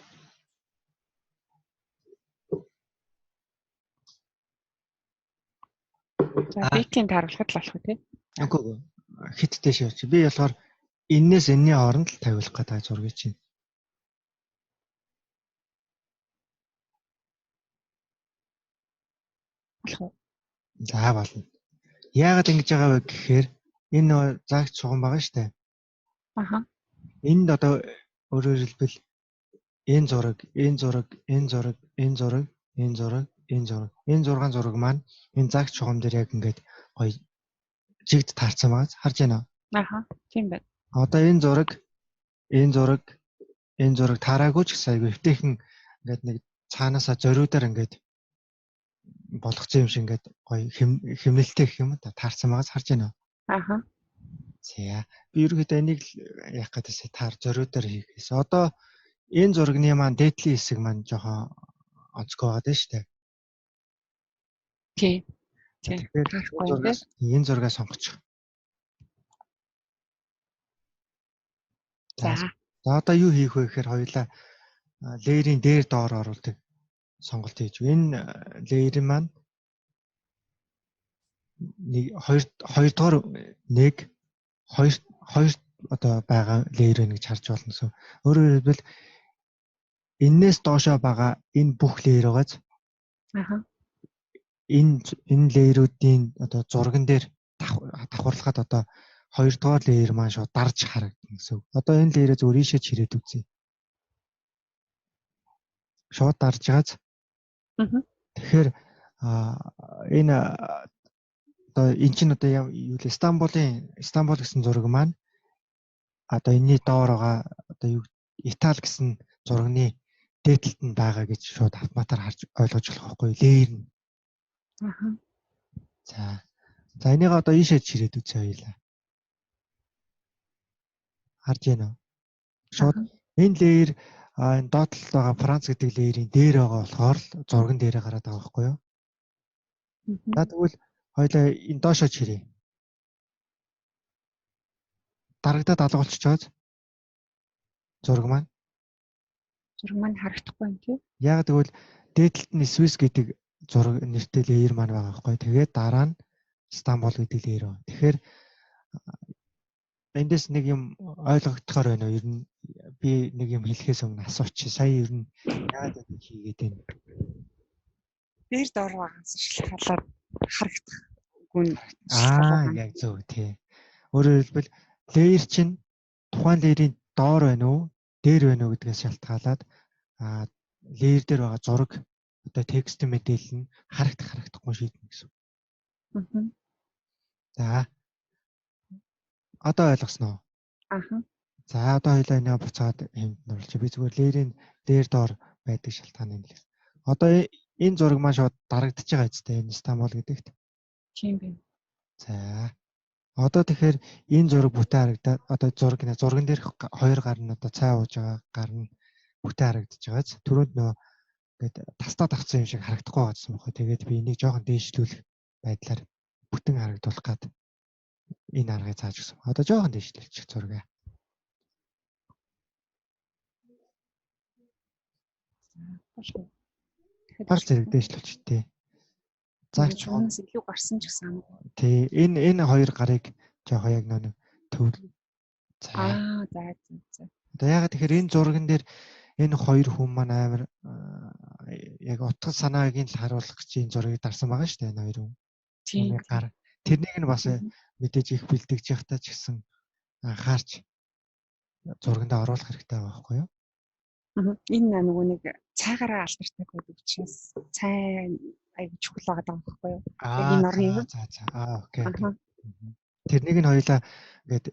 За битийн тааруулахад л болох үү те? Үгүй. Хиттэй шивч. Би болохоор энээс энэний хооронд л тавиулах гэдэг зургийг чинь. Болох уу? За болно. Яагаад ингэж байгаа вэ гэхээр энэ загт цуган байгаа шүү дээ. Энд одоо өөрөөр хэлбэл энэ зураг маань энэ загт цуган дээр яг ингээд гоё жигд таарсан байгаа. Харж байна уу? Тийм байна. Одоо энэ зураг таараагүй ч гэсэн айгүй хөвтэйхэн ингээд нэг цаанаасаа зориудаар ингээд болгоцсон юм шиг ингээд гоё хэмнэлттэй гэх юм да таарсан байгаас харж байна уу? За би ерөөхдөө энийг яах гэдээсээ таар зориудаар хийхээс. Одоо энэ зурагны маань дээдлийн хэсэг маань жоохон онцгой байгаа дээ шүү дээ. Тий. Тэгэхээр энэ зургаа сонгочих. За одоо юу хийх вэ гэхээр хоёулаа лейерийн дээр доор оруулдаг. сонголт хийж. Энэ layer маань хоёрдугаар хоёр одоо байгаа layer байна гэж харж болно гэсэн. Өөрөөр хэлбэл энээс доошоо байгаа энэ бүх layer байгаач. Аха. Энэ layer-уудын одоо зурган дээр давхарлахад одоо хоёрдугаар layer маань шууд дарж харагдана гэсэн. Одоо энэ layer-ээ зөв ийшээ чирээд үзье. Шууд дарж байгааз. Тэгэхээр энэ одоо эн чинь одоо юу л Стамбул гэсэн зураг маань одоо энэний доор байгаа одоо юу Итали гэсэн зургийн дээдлэлт нь байгаа гэж шууд автоматар харж ойлгож болох байхгүй layer нь. Аха. За энийг одоо ийшээ чирээд үзье хоёлаа. Харж байна уу? Шууд энэ layer энэ доотлолт байгаа Франц гэдэг layer-ийн дээр байгаа болохоор л зурган дээрээ гараад байгаа байхгүй юу? За тэгвэл хоёлаа энэ доошоо чирээ. Дарагдаад алга болчихж байгааз. Зураг маань харагдахгүй юм тий. Яг тэгвэл дээдлэлт нь Swiss гэдэг зураг нэртэй layer маань байгаа байхгүй. Тэгээд дараа нь Стамбул гэдэг layer байна. Тэгэхээр эндээс нэг юм ойлгогдохоор байна уу? Ер нь би нэг юм хэлэхээс өмнө асууч. Сая ер нь яагаад ингэ хийгээд байна? Дээр доор байгаас шалтгаалаад харагдах гүн. Яг зөв тий. Өөрөөр хэлбэл layer чинь тухайн layer-ийн доор байна уу, дээр байна уу гэдгээс шалтгаалаад layer дээр байгаа зураг одоо текст мэдээлэл нь харагдахгүй шийднэ гэсэн. За. Одоо ойлгосноо? Аха. За одоо хоёлаа энэ буцаад хэмжээнд оруулж би зүгээр layer-ийн дээр доор байдаг шалтгаан юм л. Одоо энэ зураг маань шууд дарагдчихж байгаа үстэй энэ Стамбул гэдэгт. Тийм байна. За. Одоо тэгэхээр энэ зураг бүтэн харагдаад одоо зурган дээр хоёр гар нь одоо цай ууж байгаа гар нь бүтэн харагдаж байгааз түрүүнд нөө ингээд тастаад авсан юм шиг харагдахгүй байгаадсан бохоо. Тэгээд би энийг жоохон дээшлүүлэх байдлаар бүтэн харагдуулах гад энэ аргыг зааж өгсөн. Одоо жоохон дээшлүүлчих зургаа. Баг зэрэг дээшлүүлчих тээ. Заач чуунаас илүү гарсан ч гэсэн амгүй. Тий, энэ хоёр гарыг жоохон яг нэг төв. За. Одоо ягаад тэгэхээр энэ зурган дээр энэ хоёр хүн маань амар яг утга санааг нь л харуулах гэж энэ зургийг дарсан байгаа шүү дээ энэ хоёр хүн. Тийм. Тэрнийг нь бас мэдээж их бэлтгэж явахтаа ч гэсэн анхаарч зургандаа оруулах хэрэгтэй байгаа байхгүй юу? Энэ нөгөө нэг цайгаараа алдартай байдаг учраас цай аяг чухал байгаа байхгүй юу? Яг энэ орны юм. Окей. Тэрнийг нь хоёлаа ингээд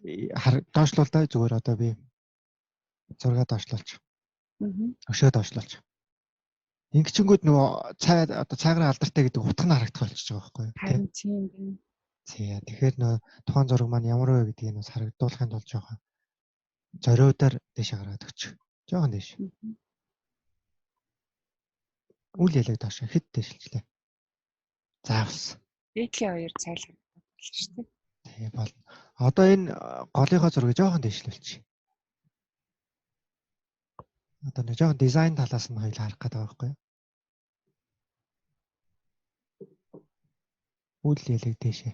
доошлуулдаа зүгээр одоо би зургаа доошлуулчих. Өшөө доошлуулчих. Ингэчингүүд нөгөө цайгаараа алдартай гэдэг утга нь харагдах болчихж байгаа байхгүй юу? Харин тийм байна. Тэгэхээр нөгөө тухайн зураг маань ямар вэ гэдгийг нь харагдуулахын тулд жоохон зориудаар дэше гаргаад өгч. Жоохон дэше. Үл ялэг доош хэд дэшилчлээ. Заавс. Дээдлийн хоёр цайлгад болно шүү дээ. Тийм болно. Одоо энэ голынхоо зургийг жоохон дэвшлүүлчих. Одоо нэг жоохон дизайн талаас нь хоёул харах гэдэг байгаа байхгүй юу? Үл ялэг дэшээ.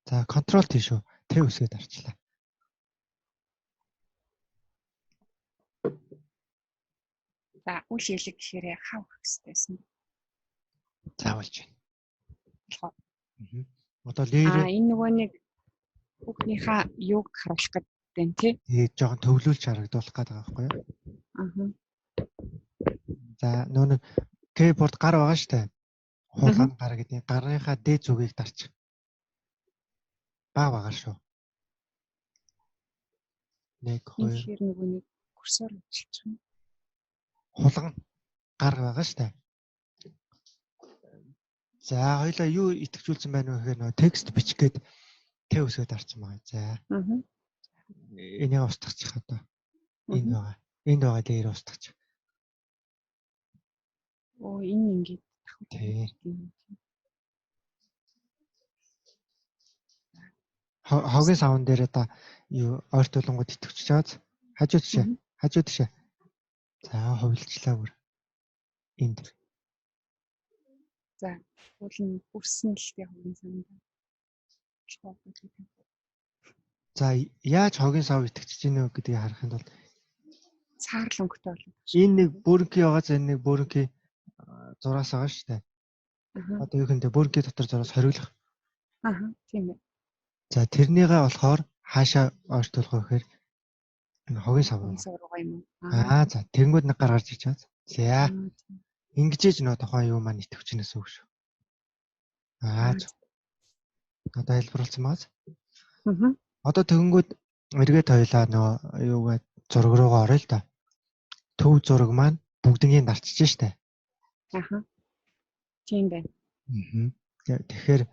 За контрол тийш үү. Тэв үсгээд арчлаа. За үл ялэг гэхээр хав гэхтэйсэн. Заавалж байна. Одоо layer энэ нөгөө нэг бүхнийхээ юг харуулах гэдэг нь тий. Жоохон төвлүүлж харагдуулах гэдэг байгаа байхгүй юу? За нөгөө keyboard гар байгаа шүү дээ. Хулгайн гар гэдэг гарныхаа дээд зүгийг дарчих. Бага шүү. 1 2 Тэгэхээр нөгөө нэг курсор ажиллаж байна. Хулган гар байгаа шүү дээ. За хоёлаа юу итгэжүүлсэн байна вэ гэхээр нөгөө текст бичих гээд тэв үсгээд арчсан байгаа. За. Энийг устгачих одоо. Энд байгаа. Энд байгаа дээр устгачих. Энэ ингээд хогийн савн дээр одоо юу ойртуулангууд итгэвчж байгааз хажуу тишээ. За хувилчлаа бүр. Энд. За уулын бүрсэн л яг үгийн санаа. За яаж хогийн сав итгэж гинэ гэдгийг харахын тулд Цаарл өнгөтэй болов. энэ нэг бүрки байгаа за энэ нэг бүрки зураас байгаа шүү дээ. Аа. Одоо юу гэндэ бүрки дотор зураас хориглох. Аа, тийм ээ. За тэрнийгээ болохоор хаашаа ойртуулах вэ гэхээр энэ хогийн сав руу. Хогийн сав руугаа юм уу? За тэнгууд нэг гар гарч иж чад. За ингэж нөө тухайн юу маань итгэвчнээс үг шүү. Одоо хэлбэрлсэн бааз. Одоо тэгэнгүүт эргээд хоёлаа нөө юугаа зураг руугаа орё л да. Төв зураг маань бүгднийг дарчиж штэ. Аа. Тийм байна. Тэгэхээр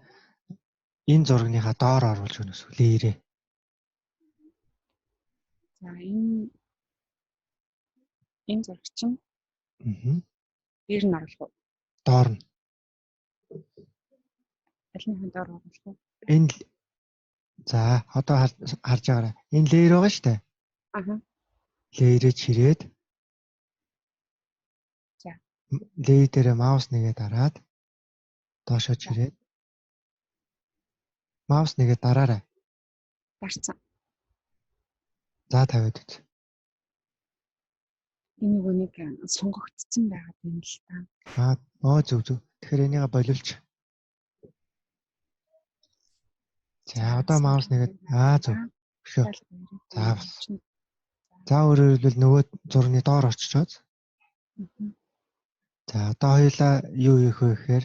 энэ зурагныхаа доор оруулж өгнө эсвэл лээрээ. За энэ зураг чинь дээр нь оруулах уу? Доор нь. Алинхаа доор оруулах уу? Энэ за одоо харж байгаарай. Энэ леер байгаа шүү дээ. Аа. Леерээ чирээд. За. Леер дээр маус нэгээ дараад доошоо чирээд. Маус нэгээ дараарай. Дарцсан. За тавиад үз. Энэ нэг сонгогдсон байгаад байна л та. Зөв. Тэгэхээр энийг боловч. За одоо маус нэгээд зөв. Өшөө. За өөрөөр хэлбэл нөгөө зургийн доор очичоод. За одоо хоёлаа юу хийх вэ гэхээр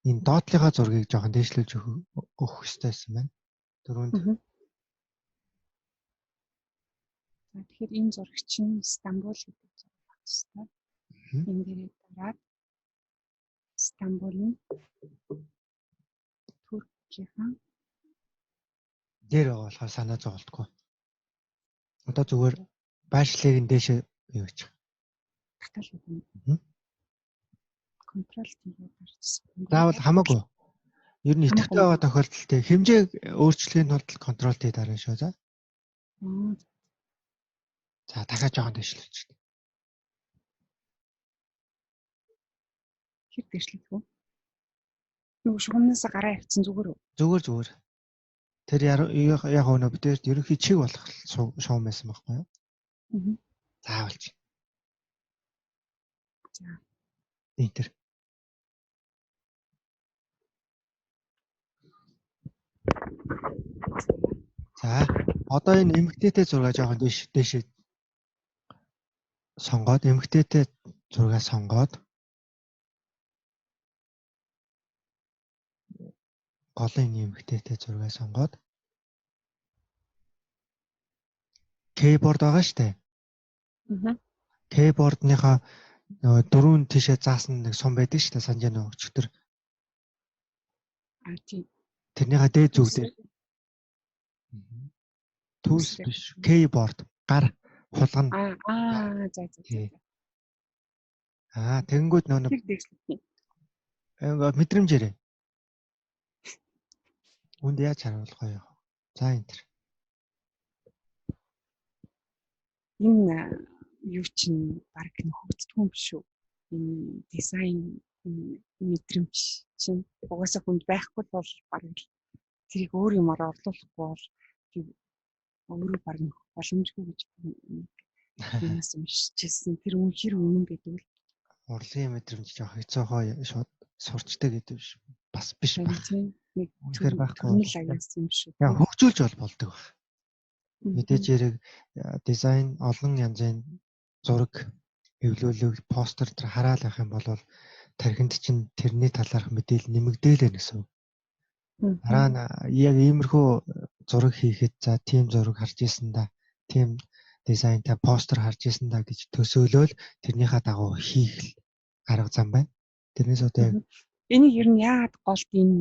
энэ доотлийнхаа зургийг жоохон дээшлүүлж өгөх хэрэгтэй байсан байна. Дөрөнд. Тэгэхээр энэ зураг чинь Стамбул гэдэг зураг байна. Энэ дээрээ дараад Стамбулын Туркийн дээр байгаа болохоор санаа зовлтгүй. Одоо зүгээр баашлыг нь дээшээ юу гэж. Контрол хийгээд гарчсан. Заавал хамаагүй. Ер нь идэвхтэй байгаа тохиолдолд хэмжээ өөрчлөхийн тулд контрол тий дараа шүү за. За дахиад жоохон дэвшлүүлж байна. Хэр дэвшлэх вэ? Юу шугамнаас гараа явцсан зүгээр үү? Зүгээр. Тэр яг өнөө бидээс ерөнхий чиг болох шугам байсан байхгүй юу? Заавалж. За. Интер. За одоо энэ эмгтээтэй зураг жоохон дээшээ сонгоод эмгтээтэй зураг сонгоод голын эмгтээтэй зураг сонгоод кейборд байгаа штэ. Кейбордныхаа дөрөв тишээ заасан нэг сум байдаг штэ санаж байна уу өчтөр. Тийм. Тэрнийхээ дээд зүг дээр. Tools биш. Кейборд гар хулгана. За. Тэгэнгүүт нөө мэдрэмжээрээ. Үнд яаж харуулах вэ? За энтер. Энэ юу чинь баг нөхөгддгүй юм шүү. Энэ дизайн мэдрэмж чинь угаасаа хүнд байхгүй бол баг тэрийг өөр юмар орлуулахгүй бол өөрөө баг боломжгүй гэж юмас уншижсэн. Тэр үнэхээр үнэн гэдэг л урлагийн мэдрэмж жоох хэцүүхоо шууд сурчдаг гэдэг биш. Бас биш байх. Нэг үнэхээр байхгүй юм шүү. Яа хөгжүүлж болдог байх. Мэдээж хэрэг дизайн олон янзын зураг эвлүүлэг постэр төр хараал байх юм бол тархинд чинь тэрний талаарх мэдээлэл нэмэгдээл гэсэн. Дараа нь яг иймэрхүү зураг хийхэд за тийм зураг харж исэн да. Тийм дизайнтай постэр харж исэн да гэж төсөөлөөл тэрнийхээ дагуу хийх арга зам байна. Тэрнээс одоо энийг ер нь яагаад голд энэ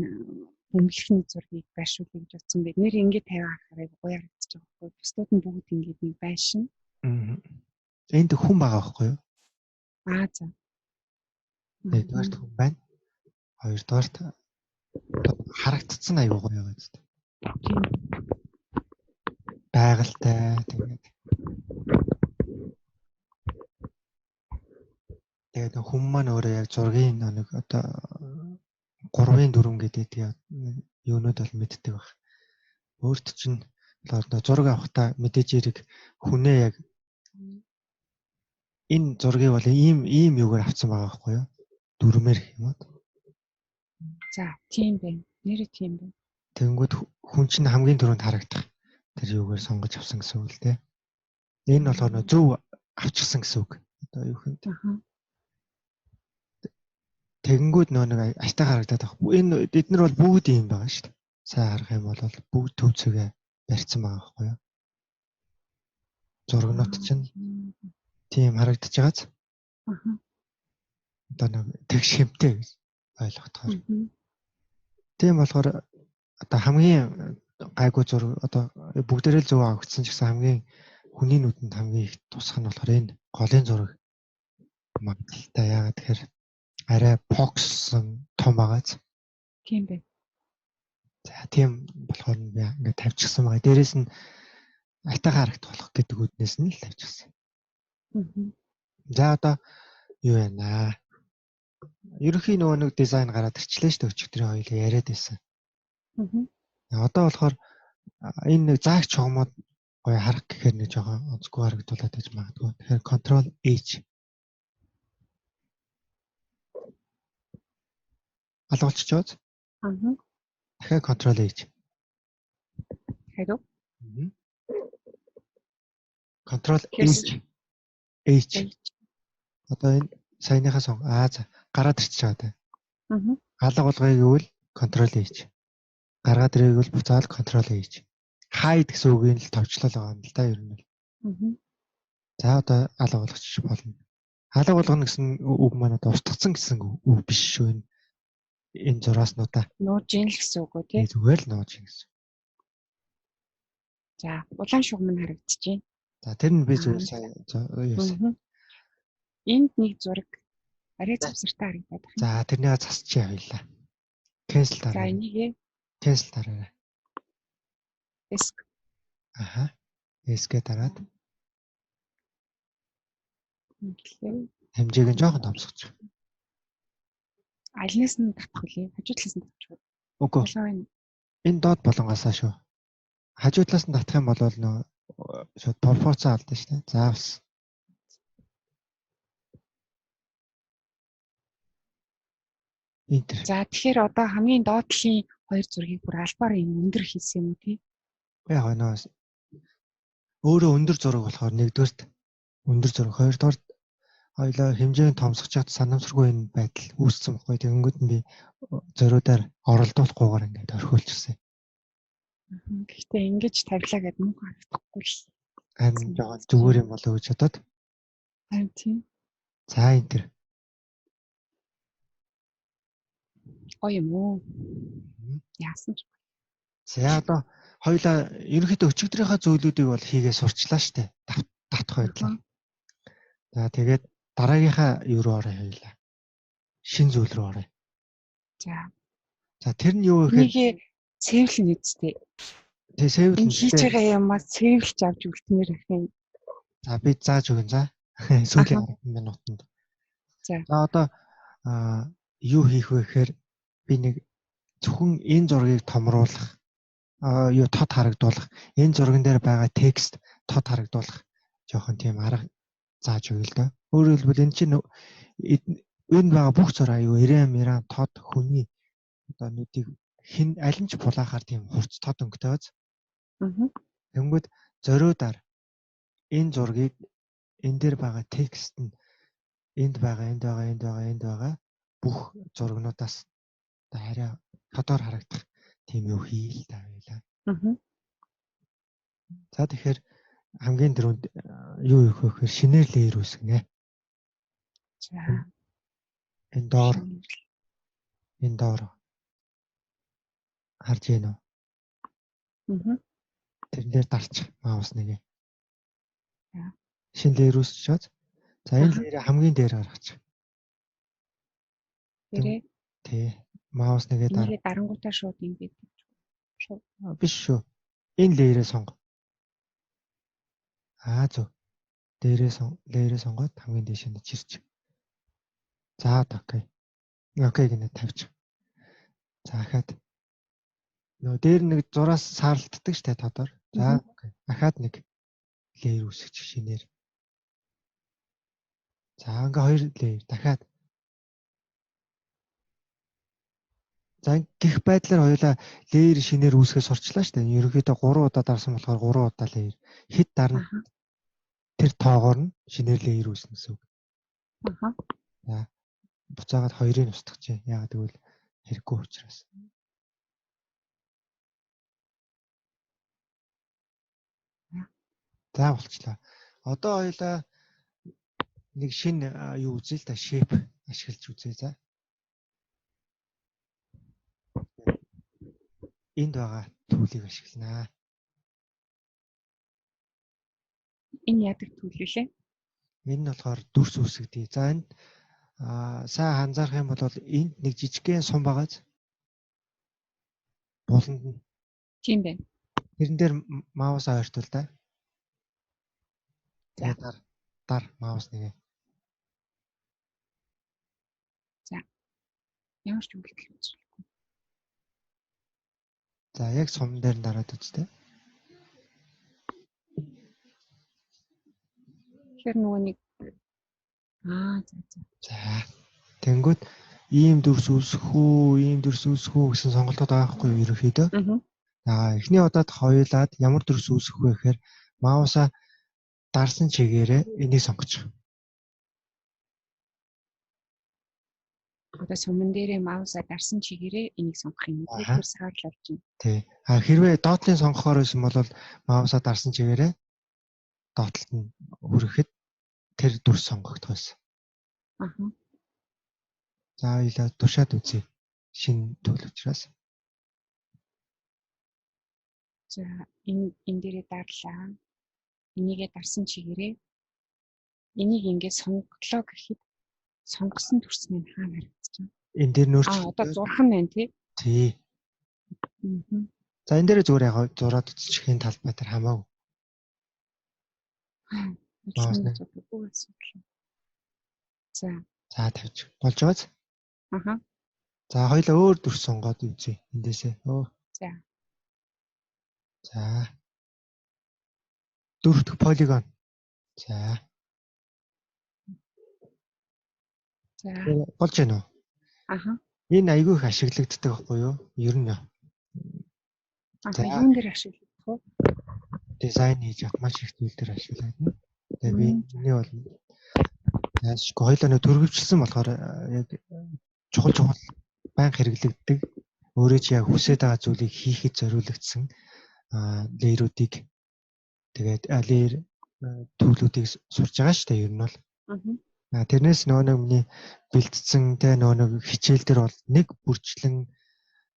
өмнөхний зургийг байршуулъя гэж бодсон бэ? Нэр ингэ тавиа харахаар гоё харагдаж байгаа байхгүй юу? Бусдууд нь бүгд ингэ нэг байшин. Энд хүн байгаа байхгүй юу? За. Нэгдүгээрт хүн байна. Хоёрдугаарт харагдцсан аюу гоё байгаа зү. Байгальтай тэгээд Тэгээд хүн маань өөрөө яг зургийн нэг одоо 3-ын 4 гэдэг юунууд бол мэддэг баг. Өөрт чинь одоо зураг авахтаа мэдээж хэрэг хүнээ яг энэ зургийг бол ийм юугаар авсан байгаа байхгүй юу? Дүрмээр гэх юм уу? За, тийм байна. Нэрээ тийм байна. Тэгэнгүүт хүн чинь хамгийн түрүүнд харагдах тэр юугаар сонгож авсан гэсэн үг л дээ. Энэ болохоор нөө зөв авчихсан гэсэн үг. Одоо юу юм бэ? Тэгэнгүүт нөө нэг аштай харагдаад байгаа. Энэ эднэр бол бүгд ийм байгаа шүү дээ. Сайн харах юм бол бүгд төвцөгээ барьсан байгаа байхгүй юу? Зургнууд чинь тийм харагдаж байгааз. Одоо нэг тэг шимтэй гэж ойлгохоор. Тийм болохоор одоо хамгийн гайгүй зураг одоо бүгдээрээ л зөв авагдсан ч гэсэн хамгийн хүний нүдэнд хамгийн их тусах нь болохоор энэ голын зураг магадaltaй. Яагаад тэгэхээр арай фокусон том байгааз. Тийм бай. За тийм болохоор би ингээд тавьчихсан байгаа. Дээрээс нь айтайхан харагдах болох гэдэг үднээс нь л тавьчихсан. За одоо юу яана? Ерөнхийн нөгөө нэг дизайн гараад ирчлээ шүү дээ өчигдрийн хоёул яриад байсан. Одоо болохоор энэ нэг заагч чогмод гоё харах гэхээр нэг жоохон онцгүй харагдуулаад байж магадгүй. Тэгэхээр Ctrl H алгуулчих жоод. Дахиад Ctrl H. Хайруу. Ctrl H. H. Одоо энэ саяныхаа сон за гараад ирчих чад. Алга болгоё гэвэл Ctrl H. Гаргаад ирэх гэвэл буцаад Ctrl H. Hide гэсэн үгийн л товчлол байгаа юм л да ер нь. За одоо алга болгочих болно. Алга болгоно гэсэн үг маань одоо устгацсан гэсэн үг биш шүү энэ. Энэ зурааснуудаа нууж ийн л гэсэн үг үү тий? Зүгээр л нууж ийн гэсэн. За, улаан шугам нь харагдчихээн. За тэр нь би зүгээр сайн. Энд нэг зураг арай завсартай харагдаад байна. За тэрнийг засчих явуулаа. Cancel дараа. За энийг cancel дараа. Эск. Аха. Эсгээ дараад. Хэмжээг нь жоохон томсгоч. Альнаас нь татах үлээ. Хажуу талаас нь татчих. Үгүй. Энэ доод болонгоосаа шүү. Хажуу талаас нь татах юм бол нөө шууд пропорцоо алдсан шүү дээ. За бас. Интер. За тэгэхээр одоо хамгийн доод талын хоёр зургийг бүр албаар юм өндөр хийсэн юм уу тий? Яг нөө өөрөө өндөр зураг болохоор нэгдүгээрт өндөр зураг, хоёрдугаар хоёлаа хэмжээг томсгочод санамсаргүй энэ байдал үүссэн байхгүй. Тэгэнгүүт нь би зориудаар оролдуулахгүйгээр ингээд орхиулчихсан. Гэхдээ ингэж тавилаа гэдэг мөн харагдахгүй л. Харин жоохон зүгээр юм болоо гэж бодоод. Харин тийм. За энэ. Ой юм уу? Яасан ч. За одоо хоёлаа ерөнхийдөө өчигдрийнхаа зүйлүүдийг бол хийгээ сурчлаа штэ. Татах байдлаа. За тэгээд дараагийнхаа юу руу орё хоёлаа. Шин зүйл рүү орё. За. За тэр нь юу гэхээр нэгэ цэвэрлэн үсттэй. Тэгээ цэвэрлэн хийж байгаа юмаа цэвэрлж авч үлдмээр их юм. За би зааж өгөн за. Сүүлийн 10 минутанд. За одоо юу хийх вэ гэхээр би нэг зөвхөн энэ зургийг томруулах юу тод харагдуулах энэ зурган дээр байгаа текст тод харагдуулах жоохон тийм арга зааж өгье л да. Өөрөөр хэлбэл энэ чинь энэ байгаа бүх зураг юу Иран тод хүний одоо нүдийг хин аль нь ч булаахаар тийм хурц тод өнгөтэй байз. Тэнгүүд зориудаар энэ зургийг энэ дээр байгаа текст нь энд байгаа бүх зургнуудаас арай тодор харагдах тийм юу хийе л та байлаа. За тэгэхээр хамгийн дөрөнд юу хийх вэ гэхээр шинээр леер үүсгэнэ. За энэ доор харж гэнэ үү? Тэрэн дээр дарчих маус нэгэ. Шинэ леер үүсчихөөд за энэ леерээ хамгийн дээр гаргачих. тэрээ тий маус нэгээ дарангуудаа шууд ингэж шууд биш шүү. Энэ леерээ сонго. Зөв. Леерээ сонгоод хамгийн дээш нь чирч. За окей. Окей гинэ тавьчих. За дахиад нөгөө дээр нэг зураас сааралддаг штэ тодор. За окей. Дахиад нэг леер үүсгэж шинээр. За ингээ хоёр леер дахиад. За гих байдлаар хоёулаа леер шинээр үүсгэж сурчлаа штэ. Ерөнхийдөө 3 удаа дарсан болохоор 3 удаа леер. Хэд дарна тэр тоогоор нь шинээр леер үүснэ гэсэн үг. Аха. За буцаагаад хоёрыг устгах чинь. Яагаад гэвэл хэрэггүй учраас. За болчлаа. Одоо хоёлаа нэг шинэ юу үзье л да shape ашиглаж үзье за. Энд байгаа түүлийг ашигланаа. Энэ яадаг түүл вүлээ? Энэ нь болохоор дүрс үүсгдэг. За энд сайн анзаарах юм бол энд нэг жижигхэн сум байгааз. Буланд нь. Тийм байна. Тэрэн дээр маусаа ойртуул да. За. Тэгээд дар маус нэгэ. За. Ямар ч үйлдэл үзүүлэхгүй. За яг сум дээр нь дараад үзтээ. Тэгэхээр нөгөө нэг за. За. Тэнгүүд ийм дүрс үүсэх үү гэсэн сонголтууд байгаа хгүй юу ерөнхийдөө. Эхний удаад хоёулаад ямар дүрс үүсэх вэ гэхээр маусаа дарсан чигээрээ энийг сонгочих. Одоо суман дээрээ маусаа дарсан чигээрээ энийг сонгох юм. Тэгэхээр саарл болж байна. Тий. Хэрвээ доотлын сонгохоор байсан бол маусаа дарсан чигээрээ доотлолт нь хүрэхэд тэр дүрс сонгогдох байсан. Аха. За хоёлаа тушаад үзье. Шинэ төлөв учраас. За энэ дээрээ дарлаа. Энийгээ дарсан чигээрээ энийг ингээд сонголоо гэхэд сонгосон дүрс нь хаана харагдаж байна? Энэ дээр нөрчлөлт. Одоо зурхан байна тий. Тий. За энэ дээр зүгээр яг зураад үзчихийн талбай дээр хамаагүй. За тавьж болж байгааз. Аха. За хоёлаа өөр дүрс сонгоод үзье. Эндээсээ. За. За. Дөрөвдөх полигон. За. За. Болж байна уу? Аха. Энэ айгүй их ашиглагддаг байхгүй юу? Ер нь. За юун дээр ашиглагдах вэ? Дизайн хийж маш их зүйл дээр ашиглагдана. Тэгээ би миний бол яашгүй хоёлаа нөө төрөвчлсэн болохоор яг чухал банк хэрэглэгддэг. Өөрөө чи яг хүсэж байгаа зүйлийг хийхэд зориулагдсан леерүүдийг тэгээд леер төлөвүүдийг сурж байгаа шүү дээ ер нь бол. Тэрнээс нөгөө миний бэлдсэн тэ нөгөө хичээл дээр бол нэг бүрчлэн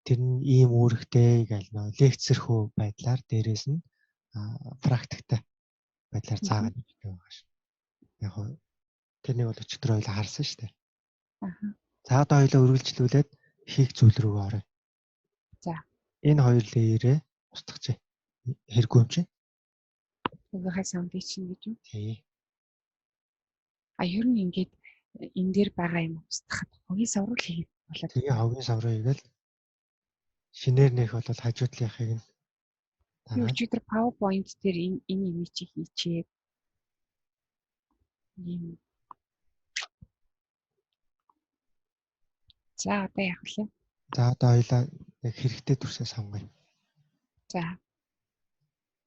тэр нь ийм үүрэгтэй гэл нөгөө лекцэрхүү байдлаар дээрээс нь практиктай байдлаар заагаад өгдөг байгаа шүү. Яг хоо тэрнийг бол өчигдөр хоёлаа харсан шүү дээ. За одоо хоёлаа үргэлжлүүлээд хийх зүйл рүү оръё. За. Энэ хоёр леерээ устгах хэрэггүй юм чи. Нөгөө хасамдыг чинь гэж үү? Тий. Ер нь ингээд энэ дээр байгаа юм устгахад хогийн саврал хийх болоод. Тэгээ хогийн саврал хийгээл шинээр нэх бол хажуудлынхыг нь өчигдөр PowerPoint дээр энэ имижийг хийчээ. За одоо яах вэ? За одоо хоёлаа яг хэрэгтэй дүрсээ сонгоё. За.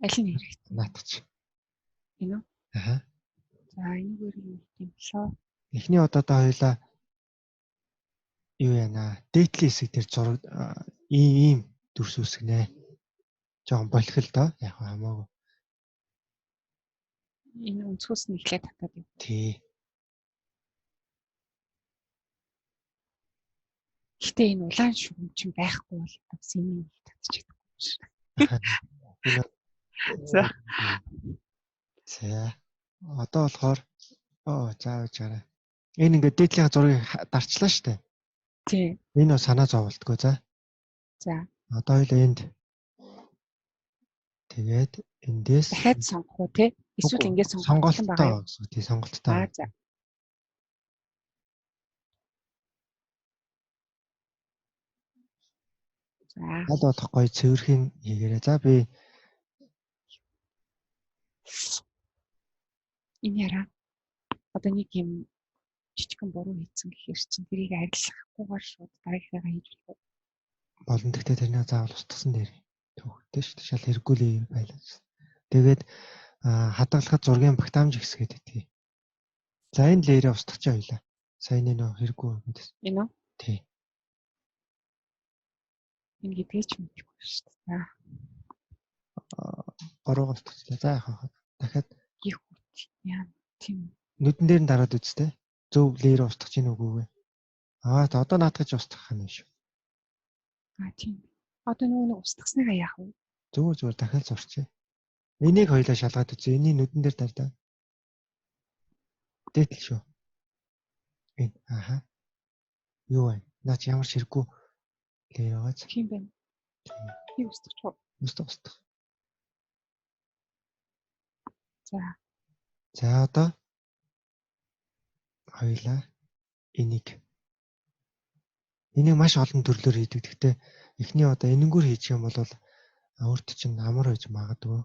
Аль нь хэрэгтэй? Наатгач. Энэ үү? Аха. За энэгээр юу юм болоо? Эхний удаадаа хоёлаа юу яана? Дээдлийн хэсэг дээр зураг ийм дүрс үүсгэнэ. Жохон болох л доо. Яг хамаагүй. Энэ өнцгөөс нь эхлээд татаад юм. Тий. Гэтэ энэ улаан шугам чинь байхгүй бол бас энэ татчихдаг юм шиг. За. За. Одоо болохоор зааж гараа. Энэ ингээд дээдлийн зургийг дарчлаа штэ. Тий. Энэ бол санаа зовлтгоо за. За. Одоо хоёул энд тэгээд эндээс дахиад сонгох уу те? Эсвэл ингээд сонголттой байгаа юм. Тий сонголттой. За. За. Аль бодох гоё цэвэрхэн хийгээрэй. За би Энэ яраа. Одоо нэг юм жижигхэн буруу хийсэн гэхээр чинь тэрийг арилгахгүйгээр шууд дараагийнхаа хийж болох. болон тэгтээ тэрний заавал устгасан дээр төвхтэй шүү дээ. Шал хэрэггүй л байлаа. Тэгээд хадгалахад зургийн багтаамж ихсгээд өгье. За энэ леерээ устгах хоёлаа. Сайн нөө хэрэггүй гэдээс. Энэ үү? Тий. Энэ гэдгийг ч мэдэхгүй шүү дээ. Гороо устгачлаа. За яхаа. Дахиад Гих хүч. Яа тийм. нүдэн дээр нь дараад үзтээ. Зөв леерээ устгах чинь үгүй. Одоо наадах гэж устгах юм шүү. Тийм. Одоо нэг устгасныгаа яах вэ? Зүгээр дахиад зурчээ. Энийг хоёлаа шалгаад үзье. Энийг нүдэн дээр дардаа. Дээтэл шүү. Энэ юу вэ? Наач ямар ч хэрэггүй леер байгаа ч. Тийм байна. Би устгах уу? Устгах. За одоо хоёлаа энийг маш олон төрлөөр хийдэг. Гэхдээ эхний одоо энэнгүүр хийчих юм бол өөрт чинь амар байж магадгүй.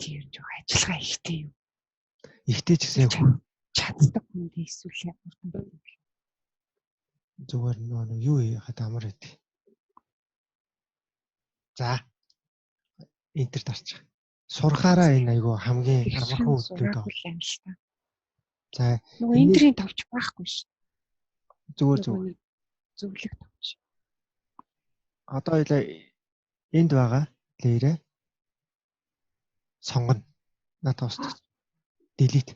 Тэр жоо ажиллагаа ихтэй юу? Ихтэй ч гэсэн чаддаг хүн эсвэл хурдан байдаг. Зүгээр нөө юу яхад амар байдаг. За энтер дарчих. Сурахаараа энэ айгу хамгийн амархан үйлдэл байна. За нөгөө энтрийн товч байхгүй ш. Зүгээр зөвлөх товч. Одоо хоёлаа энд байгаа леерээ сонгоно. Надад устгах. Delete.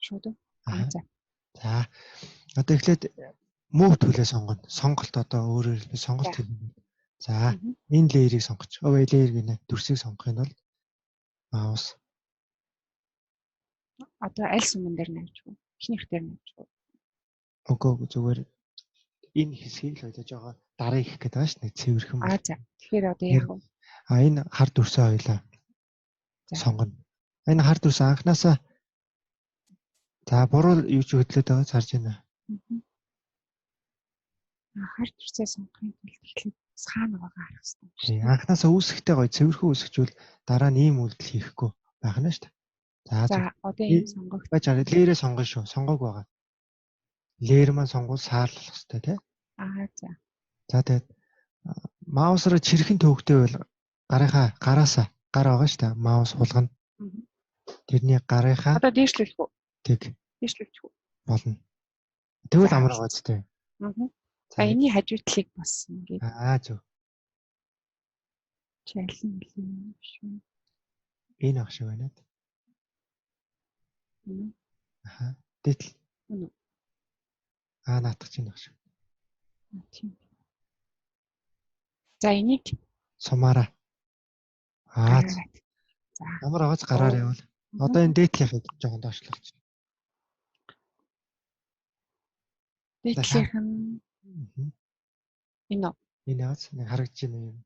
Шууд. За. Одоо эхлээд move төлөө сонгоно. Сонголт одоо өөрөөр хэлбэл сонголт хийх. За, энэ леерийг сонгоч. Леер гинэ. Дүрсийг сонгох нь бол маус. Одоо аль суман дээр навч уу? Эхнийх дээр навч уу? Үгүй зүгээр энэ хэсгийг л ойлгож байгаа. Дараа их гэдэг байна ш. Нэг цэвэрхэн. За. Тэгэхээр одоо яах вэ? Энэ хар дүрсээ хоёлаа сонгоно. Энэ хар дүрс анханасаа буруу юу ч хөдлөд байгаа харж байна. Хар дүрсээ сонгохын тулд эхлээд цаана байгаа харах хэрэгтэй. Тий, анханасаа үүсэхтэй гоё цэвэрхэн үүсгэжүүл дараа нь ийм үйлдэл хийхгүй байх нь шүү дээ. За одоо энэ сонгох. Леерээ сонгоно шүү. Сонгоог байгаа. Леер маань сонгуул саарлах хэрэгтэй тий. За. За тэгээд маусаар чирхэн төвөгтэй бол гараасаа гар байгаа шүү дээ. Маус хулгана. Тэрний гарынхаа одоо дээшлүүлэх үү? Тэг. Дээшлүүлчих үү? Болно. Тэгвэл амар байгаа зү. За энэний хажуудлыг бас ингээд. Зөв. Чайлан юм шүү. Энэ ах шиг байна. Дээтэл. Наатах чинь ах шиг. Тийм. За энийг сумаараа. За. Ямар агаас гараар явал. Одоо энэ дээтлийнхийг жоохон доошлуулж. Дээтлийнх нь энэ аз нэг харагдаж байна юм.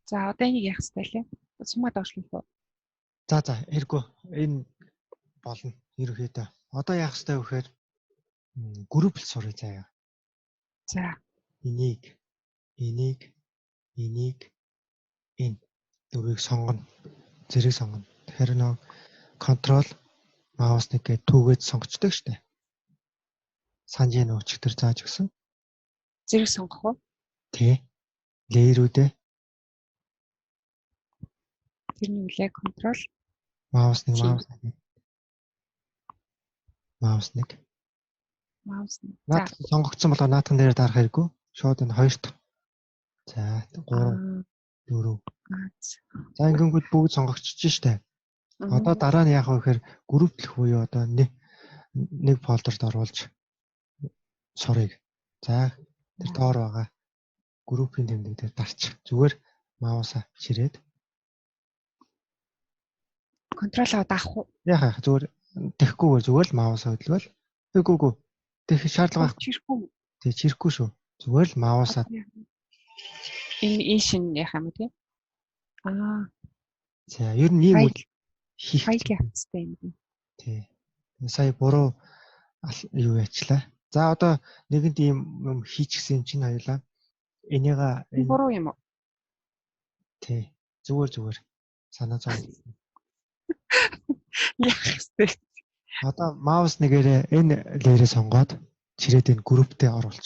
За одоо энийг яах ёстой лээ? Сумаа доошлуулах уу? За хэрэггүй. Энэ болно. Ерөнхийдөө. Одоо яах ёстой вэ гэхээр групп л сурыг заяа. За. Энийг энэ дөрвийг сонгоно. Зэрэг сонгоно. Тэгэхээр нөө контрол маус нэг гээд түүгээд сонгочдөг штэ. Санжийн өчтөр зааж өгсөн. Зэрэг сонгох уу? Тий. Леерүүдээ. Тэрний үлээ контрол маус нэг. Наад сонгогдсон болоо наадхан дээр дарах хэрэггүй. Шууд энэ хоёр дахь. За 3 4. За ингэнгүүт бүгд сонгогдчихж штэ. Одоо дараа нь яах вэ гэхээр групплэх буюу одоо нэг фолдерт оруулж сурыг. За тэр доор байгаа группийн тэмдэг дээр дарчих. Зүгээр маусаа ширээд контролоо даах уу? Яхаа зүгээр тэхгүйгээр зүгээр л маусаа хөдөлгөөл. Үгүй. Тэгэх шаардлага байхгүй. Тэг чирхгүй шүү. Зүгээр л маусаа. Энэ шин яах юм те? За ер нь ийм үйл хийх хэрэгтэй юм. Тий. Сая буруу юу яачлаа. За одоо нэгэнд ийм юм хийчихсэн юм чинь хоёлаа. Энийга Буруу юм уу? тий. Зүгээр санаа зов. Яах вэ? Одоо маус нэгээрээ энэ лээрээ сонгоод чирээд энэ групптэй оруулж.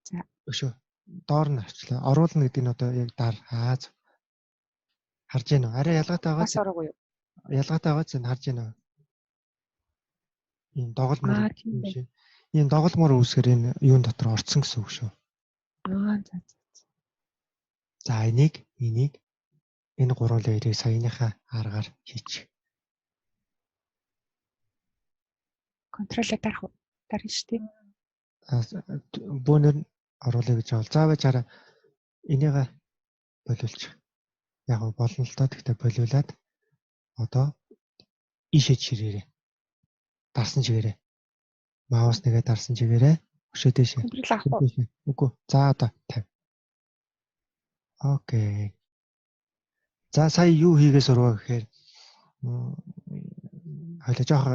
За. Өшөө. Доор нь авчлаа. Оруулна гэдэг нь одоо яг харж гэнэ үү? Арай ялгаатай байгаа. Бас ороогүй юу? Ялгаатай байгаа чинь харж гэнэ үү? Ийм доголмор тийм юм шиг. Ийм доголмор үүсгэр энэ юун дотор орцсон гэсэн үг шүү. За. За энийг энэ гурван лээрийг саяныхаа аргаар хийчих. Контролоо дарах шүү дээ. Бөөнөр оруулъя гэж бол. За байж хараа энийг болиулчих. Яг болно л доо. Тэгтээ болиулаад одоо ийшээ чирээрээ. Дарсан чигээрээ. Маус нэгээ дарсан чигээрээ өшөө дэшээ. Контрол авах уу? Үгүй. За одоо 50. Окей. За сая юу хийгээ сурваа гэхээр хоёлаа жоох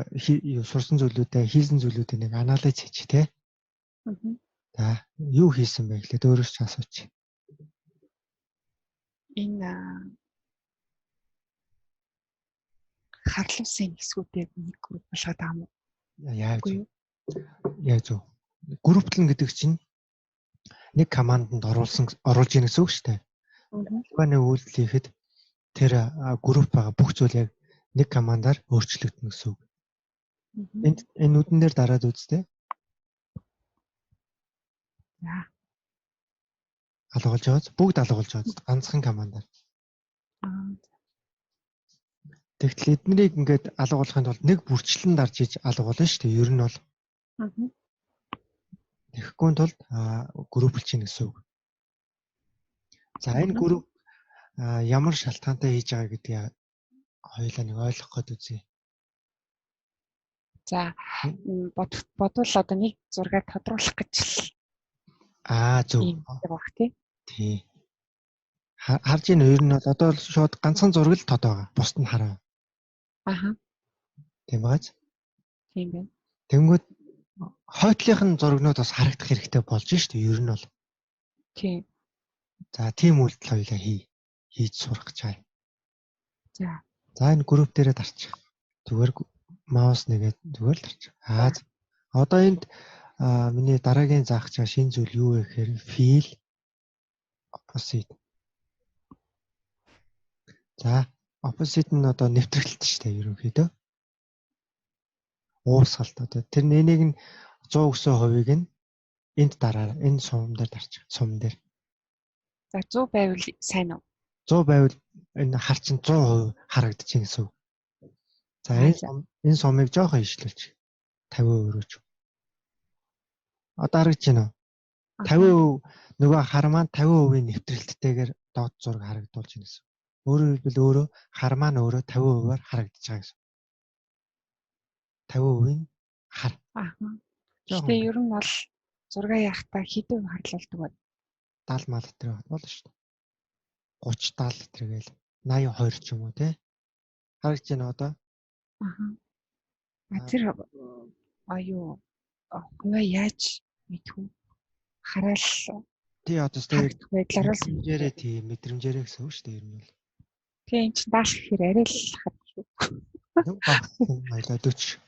сурсан зүйлүүдээ хийсэн зүйлүүдээ нэг анализ хийчих тий. За юу хийсэн бэ гэхлээр өөрөөс ч асууч. Энэ харлуусын хэсгүүдийг нэг групп болгоод байгаа юм уу? Яг зөв. Групплэн гэдэг чинь нэг команданд оруулж ийн гэсэн үг шүү дээ. Нэг үйлдэл хийхэд тэр групп байгаа бүх зүйл яг нэг командаар өөрчлөгдөн гэсэн үг. Энэ нүдэн дээр дараад үзтээ. За. Алгуулж яваад бүгд алгуулж яваад ганцхан командаар. Тэгтэл эднийг ингээд алгуулахын тулд нэг бүрчлэн дарж иж алгуулна шүү дээ. Ер нь бол. Тэгэхгүй тулд групплж ийн гэсэн үг. За энэ групп ямар шалтгаантай хийж байгаа гэдгийг хоёулаа нэг ойлгох гээд үзье. За бодвол одоо нэг зургийг тодруулах гэж зөв. Баг тий. Харж ийн ер нь бол одоо шууд ганцхан зураг л тод байгаа. Бусд нь хараа. Тийм бааз. Тийм байна. Тэнгүүд хойтлынхын зурагнууд бас харагдах хэрэгтэй болж шүү дээ. Ер нь бол. Тийм. За тийм үйлдэл хоёлаа хийж сурах гэж байна. За энэ групп дээрээ дарчих. Зүгээр маус нэгээд зүгээр л дарчих. Одоо энд миний дараагийн заах чаа шинэ зүйл юу вэ гэхээр file opposite. За opposite нь одоо нэвтрэлт шүү дээ ерөнхийдөө. Уусгалт одоо тэр нэнийг нь 100 өсөө хувийг нь энд дараарай. Энэ сум дээр дарчих. Сум дээр. За 100 байвал сайн уу? 100 байвал энэ хар чинь 100% харагдчихээн гэсэн үг. За энэ сумыг жоохон ижлүүлж 50% рүү ч. Одоо харагдаж байна уу? 50% нөгөө хар маань 50%-ийн нэвтрэлттэйгээр доод зураг харагдуулж байна гэсэн. Өөрөөр хэлбэл хар маань өөрөө 50%-аар харагдаж байгаа гэсэн. 50%-ийн хар. Гэхдээ ер нь бол зураг яахтаа хэдэн харлуулдаг вэ? 70 мал литр болно шүү дээ. 30 70 литр гээл 80 20 ч юм уу тий. Харагдаж байна одоо? Тэр хөөе яаж мэдхүү? Хараал тий одоо сте байдлаараа л мэдрэмжээрээ тий мэдрэмжээрээ гэсэн үг шүү дээ ер нь бол. Тэгээ эн чинь дааш гэхээр арай л хад шүү. Нэг багсан баялаа 40.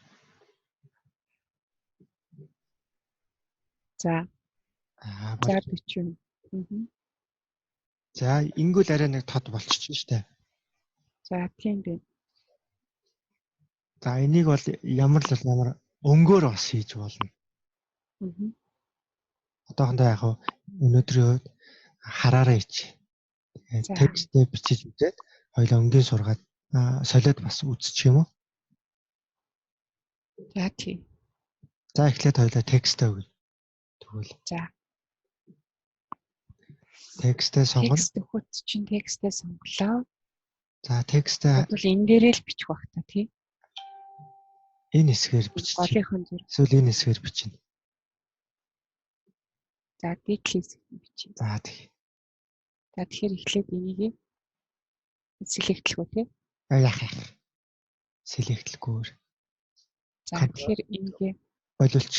За 40. За ингүүл арай нэг тод болчихж штэ. За тийм дээ. За энийг бол ямар өнгөөр бас хийж болно. Одоохондоо яг өнөөдрийн үед хараараа ич. Текстээ бичиж үзээд хоёлаа өнгийн сургаад солиод бас үзчих юм уу? За тийм. За эхлээд хоёлаа текстээ өгье. Тэгвэл. За. Текстээ сонгоно. Текст өгөхөд чинь текстээ сонголоо. За текстээ бол энэ дээрээ л бичих байх та тий. Энэ хэсгээр бичиж. Голынхон зүрх. Эсвэл энэ хэсгээр бичнэ. За дээдлээс бичиж. За тий. За тэгэхээр эхлээд энийг Сэлэгтлгүй тий. Яах яах. Сэлэгтлгүүр. За тэгэхээр энэгээ Боловч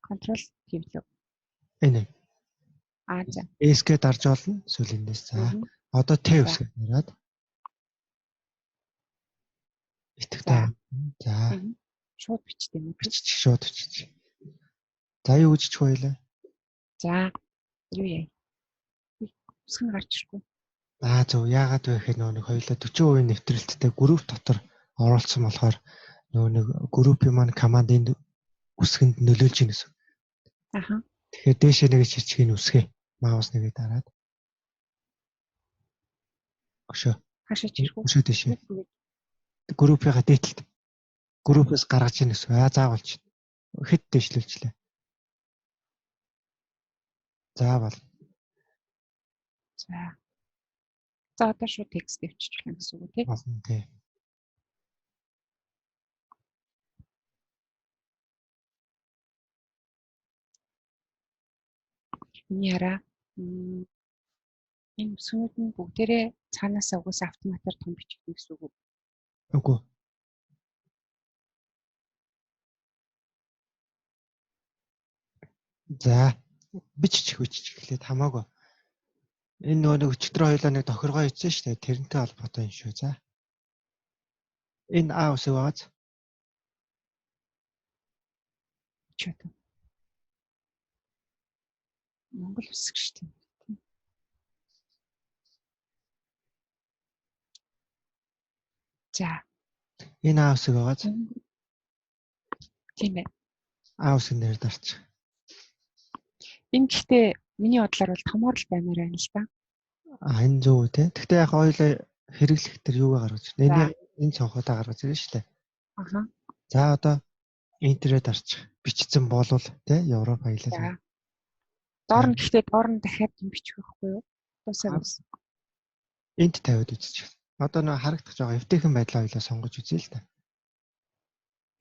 контрол хийлээ. энэ За. SK дарж болно сүүлээс. За. Одоо Т үсгээр нараад. Итгэвтэй. За. Шууд бичдэг юм уу? Биччих шууд биччих. За юу үжчих байлаа? За. Юу яа? Үсгэн гарч ирэхгүй. Зөв. Яагаад вэ гэхээр нэг хоёулаа 40% нэвтрэлттэй групп дотор оролцсон болохоор нэг группийн маань командын үсгэнд нөлөөлж ийн гэсэн. Тэгэхээр дээшээ нэг чирчгийг үсгээ. Маус нэгээ дараад. Өшөө. Хашаа чирхүү. Өшөө дээшээ. Группийнхаа дээдлэлт. Группээс гаргаж ийн гэсэн. Заавалч. Хэд дээшлүүлчлээ. Заавал. За. За одоо шууд текст дэвччихлээ гэсэн үг тий. Болно тий. Яра. Энэ сүнүүд нь бүгдээрээ цаанаасаа угаасаа автоматар том бичигдэх гэсэн үг. Үгүй. За. Биччих эхлээд хамаагүй. Энэ нэг өчтөр хоёлаа нэг тохиргоо хийсэн шүү дээ. Тэрнтэй холбоотой юм шүү. За. Энэ А үсэг бааз. Чот. Монгол үсэг шүү дээ. За. Энэ А үсэг бааз. Тийм ээ. А үсэг нэр дарчих. Энэ гэхдээ миний бодлоор бол томоор л баймаар байна л да. Энэ зөв үү те. Гэхдээ яг хоёлаа хэрэглэх төр юугаа гаргаж байна. Энэ цонхоодоо гаргаж ирнэ шүү дээ. За одоо интернет дарчих. Бичсэн болвол те Европ аялал. Доор нь гэхдээ доор нь дахиад бичих байхгүй юу? Тусаа бас. Энд тавиад үзчих. Одоо нэг харагдах жоо эвтэйхэн байдлаа хоёлаа сонгож үзье л да.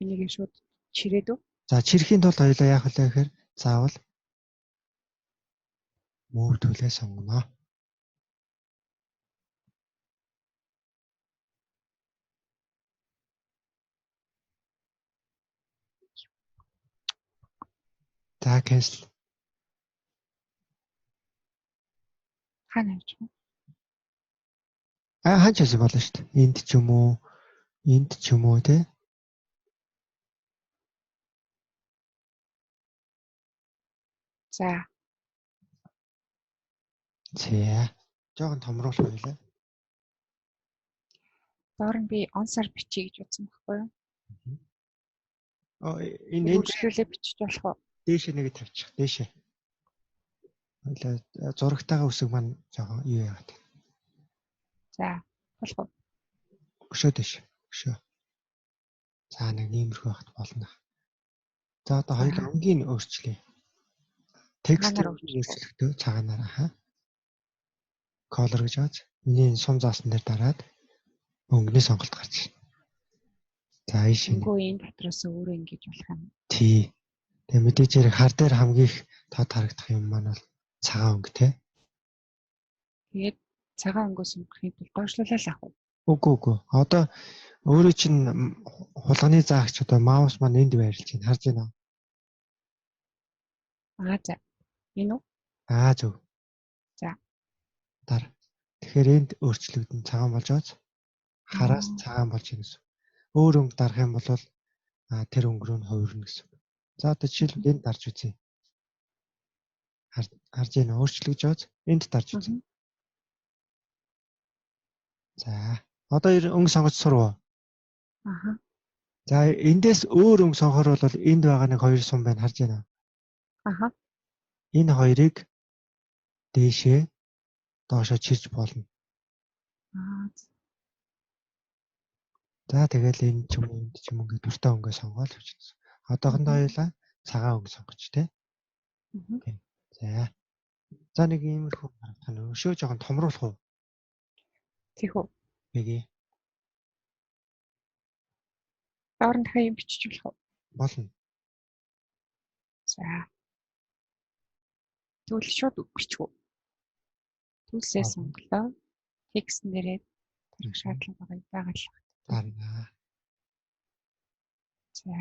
Энийг шууд чирээд үү? За чирхийн тулд хоёлаа яах вэ гэхээр заавал move төлөө сонгоно. За cancel. Хаана явж вэ? Хаач яасан болно шүү дээ. Энд ч юм уу, энд ч юм уу те. За. Жохон томруулах байлаа. Доор нь би онсаар бичье гэж бодсон байхгүй юу? Энэ хөрвүүлээ бичиж болох уу? Дээшээ нэг тавьчих. Дээшээ. Хоёлаа зурагтайгаа үсэг маань жоохон юу яагаад. За, болох уу? Өшөө дэш. Өшөө. За нэг иймэрхүү байхад болно. За одоо хоёул өнгийн өөрчлөе. Текст өөрчлөлтөө цагаанаар хаа. Color гэж бааз. Миний сум заасан дээр дараад өнгөний сонголт гарч байна. За ийш энэ. Үгүй энэ дотроос өөрөө ингэж болох юм. Тий. Тэгээ мэдээж хэрэг хар дээр хамгийн их тод харагдах юм маань бол цагаан өнгө тий. Тэгээд цагаан өнгөөс сонгохын тулд доошлуулаад авах уу? Үгүй. Одоо өөрөө чинь хулганы заагч одоо маус маань энд байрлаж байна. Харж байна уу? За. Энэ үү? Зөв. За. Дараа. Тэгэхээр энд өөрчлөгдөн цагаан болж байгааз хараас цагаан болж байна гэсэн. Өөр өнгө дарах юм бол тэр өнгө рүү нь хувирна гэсэн. За одоо жишээлбэл энд дарж үзье. Харж байна өөрчлөгдөж байгааз энд дарж үзье. За одоо өнгө сонгож сурваа. За эндээс өөр өнгө сонгохоор бол энд байгаа нэг хоёр сум байна харж байна. Энэ хоёрыг дээшээ доошоо чирч болно. За тэгэл энэ ч юм уу энд ч юм уу гэдэг дуртай өнгөө сонгоод явчихсан. Одоохондоо хоёлаа цагаан өнгө сонгоч тий. За. За нэг иймэрхүү харагдах нь өшөө жоохон томруулах уу? Тийх үү. Бэгээ. Доор нь хаяа бичиж болох уу? Болно. За. Тэгвэл шууд бичих үү? Түлсээ сонголоо. Текст нэрээ тарих шаардлага байгаа л. Дарна. За.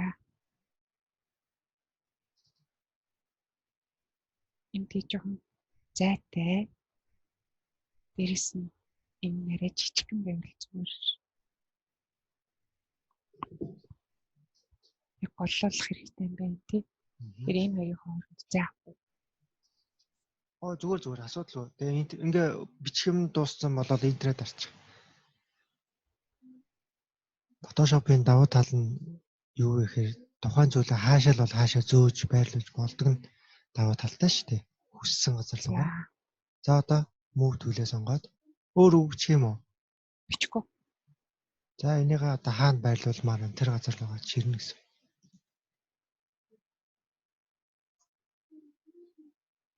Энд тийм жоохон зайтай. Дээрэс нь энэ нэрэ жижигхэн байвал зүгээр. Яг голлуулах хэрэгтэй юм байна тий. Тэр энэ хоёрын хооронд заахгүй. Зүгээр асуудал уу. Тэгээ ингээ бичгэм дууссан болоод интернет арчих. Photoshop-ын давуу тал нь юу вэ гэхээр тухайн зүйлээ хаашаа л бол хаашаа зөөж байрлуулж болдог нь давуу талтай шүү дээ. Хүссэн газар л байгаа. За одоо move tool-ээ сонгоод өөр үгчих юм уу? Бичихгүй. За энийг одоо хаана байрлуулмаар вэ? Тэр газар л байгаа чирнэ гэсэн.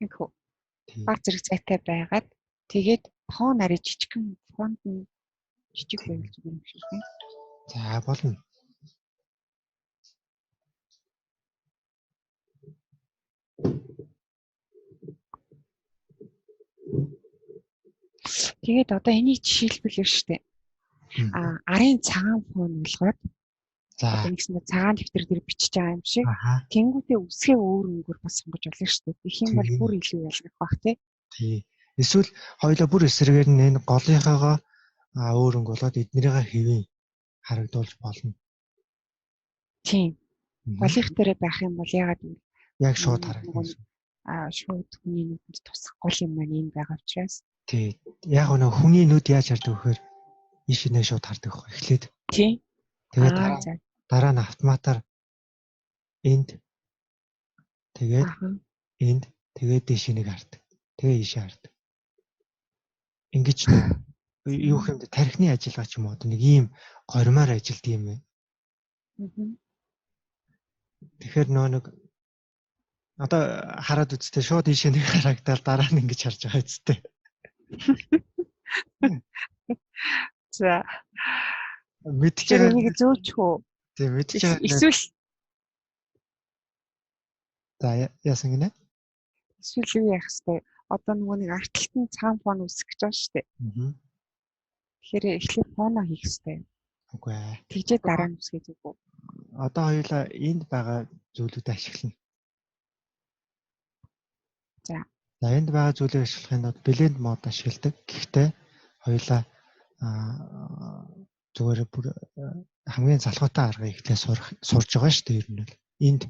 Инхүү. Баг зэрэг зайтай байгаад тэгээд фон арай жижигхэн фонд нь жижиг байвал зүгээр юм шиг байна. За болно. Тэгээд одоо энийг жишээлбэл шүү дээ. Арын цагаан фон болгоод за нэгснэ цагаан дэвтэр дээр бичиж байгаа юм шиг. Тэнгүүтээ үсгээ өөр өнгөөр бас сонгож болно шүү дээ. Их юм бол бүр илүү ялгах бах тий. Тий. Эсвэл хоёулаа бүр эсрэгээр нь энэ голынхаага өөр өнгө болоод эднэрийгээ хэвэн харагдуулж болно. Тийм. Голынх дээр байх юм бол ягаад вэ? Яг шууд харагдана. Шууд хүний нүдэнд тусах гол юм маань энэ байгаа учраас. Тий. Яг нэг хүний нүд яаж хардаг вэхээр ийш нэ шууд хардаг байх. Эхлээд. Тий. Тэгээд дараа нь автоматар энд тэгээд энд тэгээд дэш нэг хардаг. Тэгээ ийшээ хардаг. Ингэж юу хэмдэ тархины ажиллагаа ч юм уу нэг ийм гормоор ажилд юм бэ. Тэгэхээр нэг одоо хараад үзтээ шууд ийшээ нэг харагдаад дараа нь ингэж харж байгаа үсттэй. За мэдчихээ нэг зөөчих үү? Тийм мэдчихээ. Эсвэл за яасан гинэ? Эсвэл юу яах вэ? Одоо нөгөө нэг артталт нь цаан фон үсгэж байгаа шүү дээ. Тэгэхээр эхлээд фоно хийх хэрэгтэй. Үгүй ээ. Тэгжээ дараа нь үсгэж үгүй. Одоо хоёулаа энд байгаа зүйлүүдийг ашиглана. За энд байгаа зүйлийг ашиглахын тулд blend mode ашигладаг. Гэхдээ хоёулаа зүгээр бүр хамгийн залхуутай аргыг ихлээр сурж байгаа шүү дээ ер нь. Энд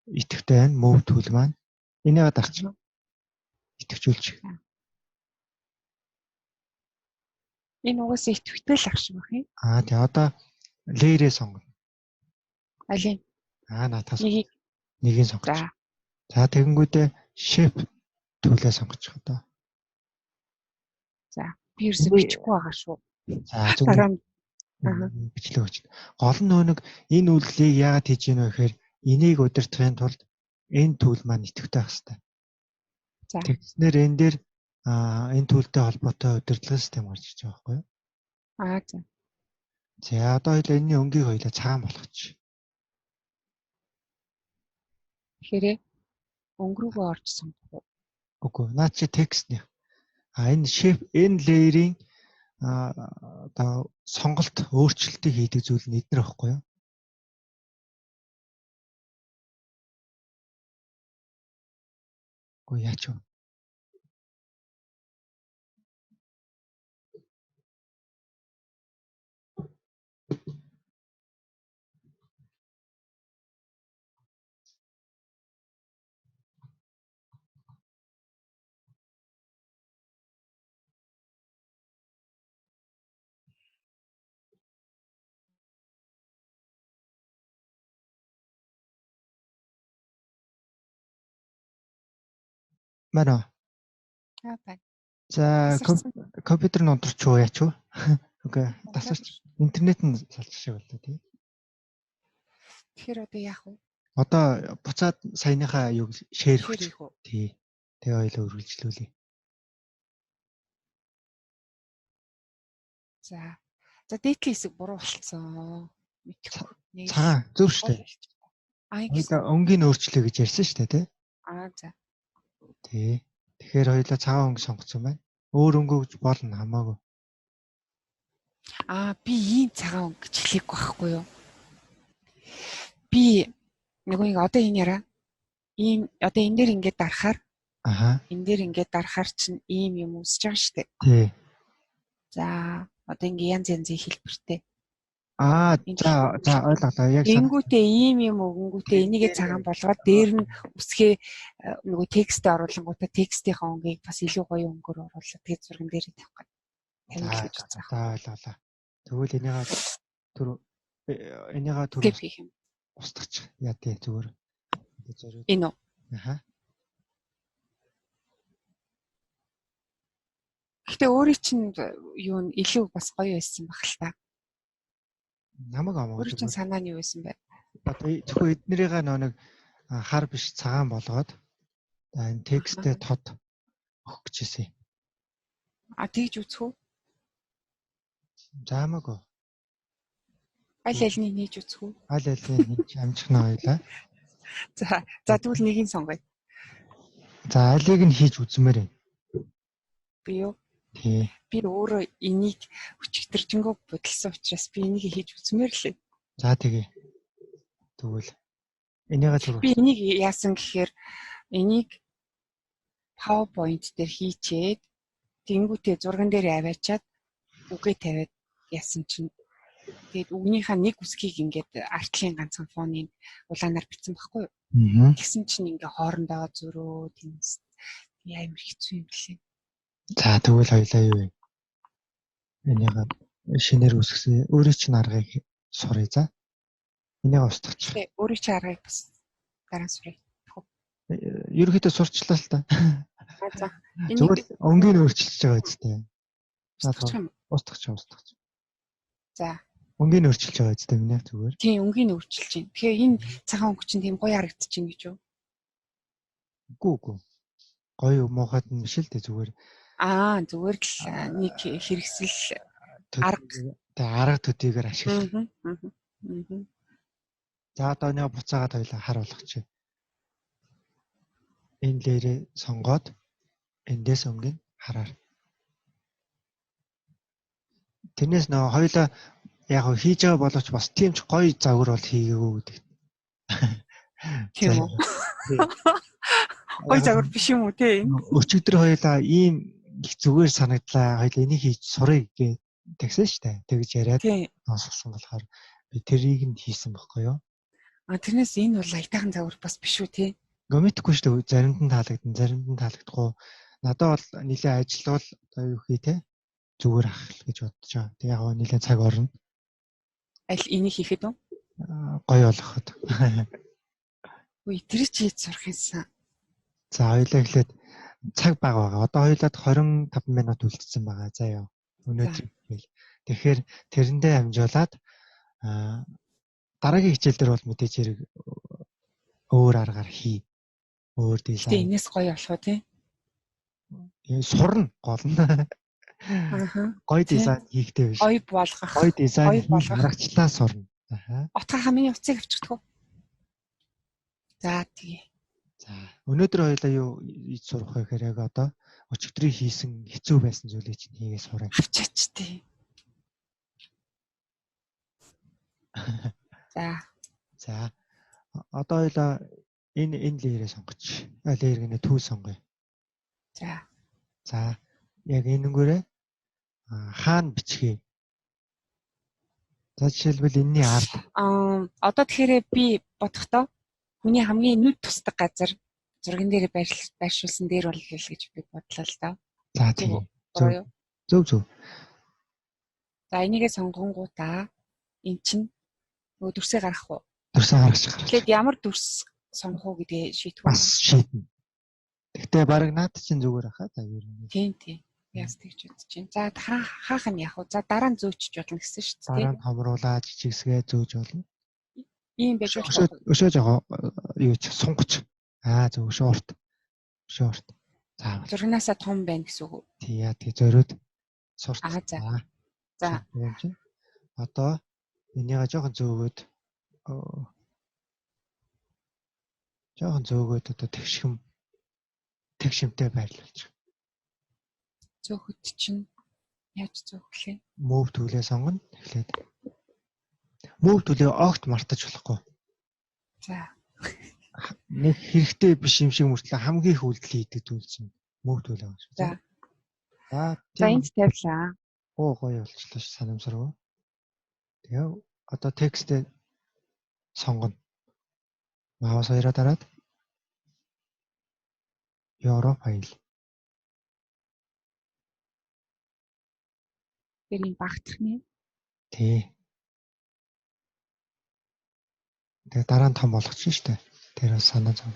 идэвхтэй байна move tool маань. Энийг дарчих. Идэвхжүүлж. Энэ угаасаа идэвхтэй л ах шиг байх юм. Тэгээ одоо layer-ээ сонгоно. Алин? Наатаас нэгийг сонгож. За тэгэнгүүтээ shape tool-ээ сонгочих одоо. За би ерөөсөө бичихгүй байгаа шүү. За зүгээр. Бичлэг өгч. Гол нь нэг энэ үйлдэлийг яагаад хийж гинэ вэ гэхээр энийг удирдахын тулд энэ tool маань идэвхтэй байх хэрэгтэй. Тэгснээр энэ дээр энэ төлөвтэй холбоотой удирдлагын систем гарч ирж байгаа байхгүй юу? За. За одоо хоёул энэний өнгийг хоёулаа цагаан болгочих. Тэгэхээр өнгөрөөгөө орж сонгох уу? Үгүй, наад чи текст нэ. Энэ shape энэ layer-ийн одоо сонголт өөрчлөлтийг хийдэг зүйл нь эднэр байхгүй юу? Үгүй яач вэ? Манай. Байна. За компьютер нь унтарч уу яач вэ? Окей, тасарч интернет нь салчих шиг боллоо тий. Тэгэхээр одоо яах вэ? Одоо буцаад саяныхаа юг шеэр хийх үү? Тий. Тэгээ хоёлоо үргэлжлүүлье. За дээдлийн хэсэг буруу болцсон. Цагаан зөв шүү дээ. Өнгийн өөрчлөө гэж ярьсан шүү дээ тий. За. Тий. Тэгэхээр хоёлаа цагаан өнгө сонгоцсон байна. Өөр өнгө гэж болно хамаагүй. Би ийм цагаан өнгө гэж хэлээгүй байхгүй юу? Би нөгөө ингэ одоо энэ яраа. Ийм одоо энэ дээр ингээд дарахаар энэ дээр ингээд дарахаар чинь ийм юм үсэж байгаа шүү дээ. Тий. За одоо ингээ янз янзын хэлбэртэй. За ойлголоо. Яг Энгүүтээ ийм юм өгөнгүүтээ энийгээ цагаан болгоод дээр нь үсгээ нөгөө текстээ оруулангуудаа текстийнхаа өнгийг бас илүү гоё өнгөөр оруулаад тэгээд зурган дээр тавих гэдэг. За ойлголоо. Тэгвэл энийгээ түр хийх юм. устгач. Яа тий зүгээр. Зориуд. Энэ үү? Гэхдээ өөрийн чинь юу н илүү бас гоё байсан баг л та. Намайг амаа. Өөрийн чинь санаа нь юу байсан бэ? Одоо зөвхөн эднэрийг нэг хар биш цагаан болгоод энэ текстээ тод өгөх гэжсэн. Тэгж үзэх үү? Заамаагүй. Аль альнийг нээж үзэх үү? Аль альнийг нээж амжихнаа ойлаа. За тэгвэл нэгийг сонгоё. За алийг нь хийж үзмээр байна. Би юу? Тий. Би өөрөө энийг өчигдөржингөө бодолсон учраас би энийг хийж үзмээр лээ. За тэгээ. Тэгвэл энийгээ би энийг яасан гэхээр энийг PowerPoint дээр хийчээд тэнгүүтээ зурган дээр аваачаад үгээ тавиад яасан чинь тэгээд үгнийхаа нэг үсгийг ингээд артлын ганцхан фоныг улаанаар бичсэн байхгүй юу? Тэгсэн чинь ингээ хоорондоо зөрөө тэмс амар хэцүү юм лээ. За тэгвэл хоёлаа юу вэ? Энийгээ шинээр үсгэсэн өөрийн чинь аргыг суръя за. Энийг устгач. Тэ өөрийн чинь аргыг бас дараа суръя. Ерөнхийдөө сурчлаа л та. За. Зүгээр өнгийг өөрчилж байгаа үстэй. Устгач. За. Өнгийг өөрчилж байгаа үстэй минь зүгээр. Тийм өнгийг өөрчилж байна. Тэгэхээр энэ цагаан өнгө чинь тийм гоё харагдчихээн гэж юу? Үгүй. Гоё муухайд нь биш л дээ зүгээр. Зүгээр л нэг хэрэгсэл арга төдийгээр ашиглах. За одоо нэг буцаагаад хоёлаа харуулах чи. Энэ лээрээ сонгоод эндээс өнгийг хараар. Тэрнээс нөө хоёлаа яг хийж байгаа боловч бас тийм ч гоё загвар бол хийгээгүй гэдэг. Тийм үү? Гоё загвар биш юм уу те? Өчигдөр хоёлаа ийм их зүгээр санагдлаа. Хоёлаа энийг хийж сурыг гэж тэгсэн штэ. Тэгж яриад сонссон болохоор би тэрийг нь хийсэн байхгүй юу? Тэрнээс энэ бол аятайхан загвар бас биш үү те? Гомитгүй штэ. Заримд нь таалагдсан, заримд нь таалагдахгүй. Надад бол нэлээ ажиллавал одоо юу хий те? Зүгээр ах л гэж бодож байгаа. Тэг яг нэлээ цаг орно. Аль энийг хийхэд үү? Гоё болгоход. Үгүй тэр чи хийж сурах юмсан. За хоёлаа эхлээд цаг бага байгаа. Одоо хоёлаад 25 минут үлдсэн байгаа. За яа. Өнөөдөр хэл. Тэгэхээр тэрэндээ амжуулаад дараагийн хичээл дээр бол мэдээж хэрэг өөр аргаар хий. Өөр дизайн. Тэ энэс гоё болох уу тий? Сурна гол нь. Гоё дизайн хийхтэй биш. Гоё болгох. Гоё дизайн харагчлаа сурна. Утгаараа миний утсыг авчихдаг уу? За тэгээ. За өнөөдөр хоёлаа юу хийж сурах вэ гэхээр яг одоо өчигдрийн хийсэн хэцүү байсан зүйлийг чинь хийгээ сурах. Авчаач тий. За. Одоо хоёлаа энэ лээрээ сонгоч. Лээр гэнэ төв сонгоё. За. Яг энэнгээрээ хаана бичгээ. За жишээлбэл энэний ард. Одоо тэгэхээр би бодохдоо хүний хамгийн нүд тусдаг газар зурган дээр байршуулсан дээр бол гэж би бодлоо л доо. За тийм. Зөв. За энийгээ сонгонгуудаа эн чинь нөгөө дүрсээ гаргах уу? Дүрсээ гаргачих. Тэгэхээр ямар дүрс сонгох уу гэдгээ шийдэх үү? Бас шийднэ. Гэхдээ баг наад чинь зүгээр ахаа за юу юм. Тийм. Яс тэгж бодож байна. За хаах нь яг уу. За дараа нь зөөчж болно гэсэн шүү дээ. Дараа нь хомруулаад жижигсгээ зөөж болно. Ийм байж болох. Өшөө жоо юу ч сунгаж. Зөв өшөө урт. За. Зургнаасаа том байна гэсэн үг үү? Тий зориуд сурт. За. Одоо энийгээ жоохон зөөгөөд одоо тэгшимтэй байрлуулж. Зөөхөд чинь Яаж зөвлөө? Move төлөө сонгоно. Тэгэхээр move төлөө огт мартаж болохгүй. За. Нэг хэрэгтэй биш юм шиг мөртлөө хамгийн их үйлдэл хийдэг зүйлс нь move төлөө байна шүү. За. За За тийм энд тавилаа. гоё болчихлоо ш санамсаргүй. Тэгээ одоо текстээ сонгоно. Маус хоёроо дараад Euro файл. Тэрийг багтах нэ. Тий. Тэгээ дараа нь том болгочих штэ. Тэр бас санаа зов.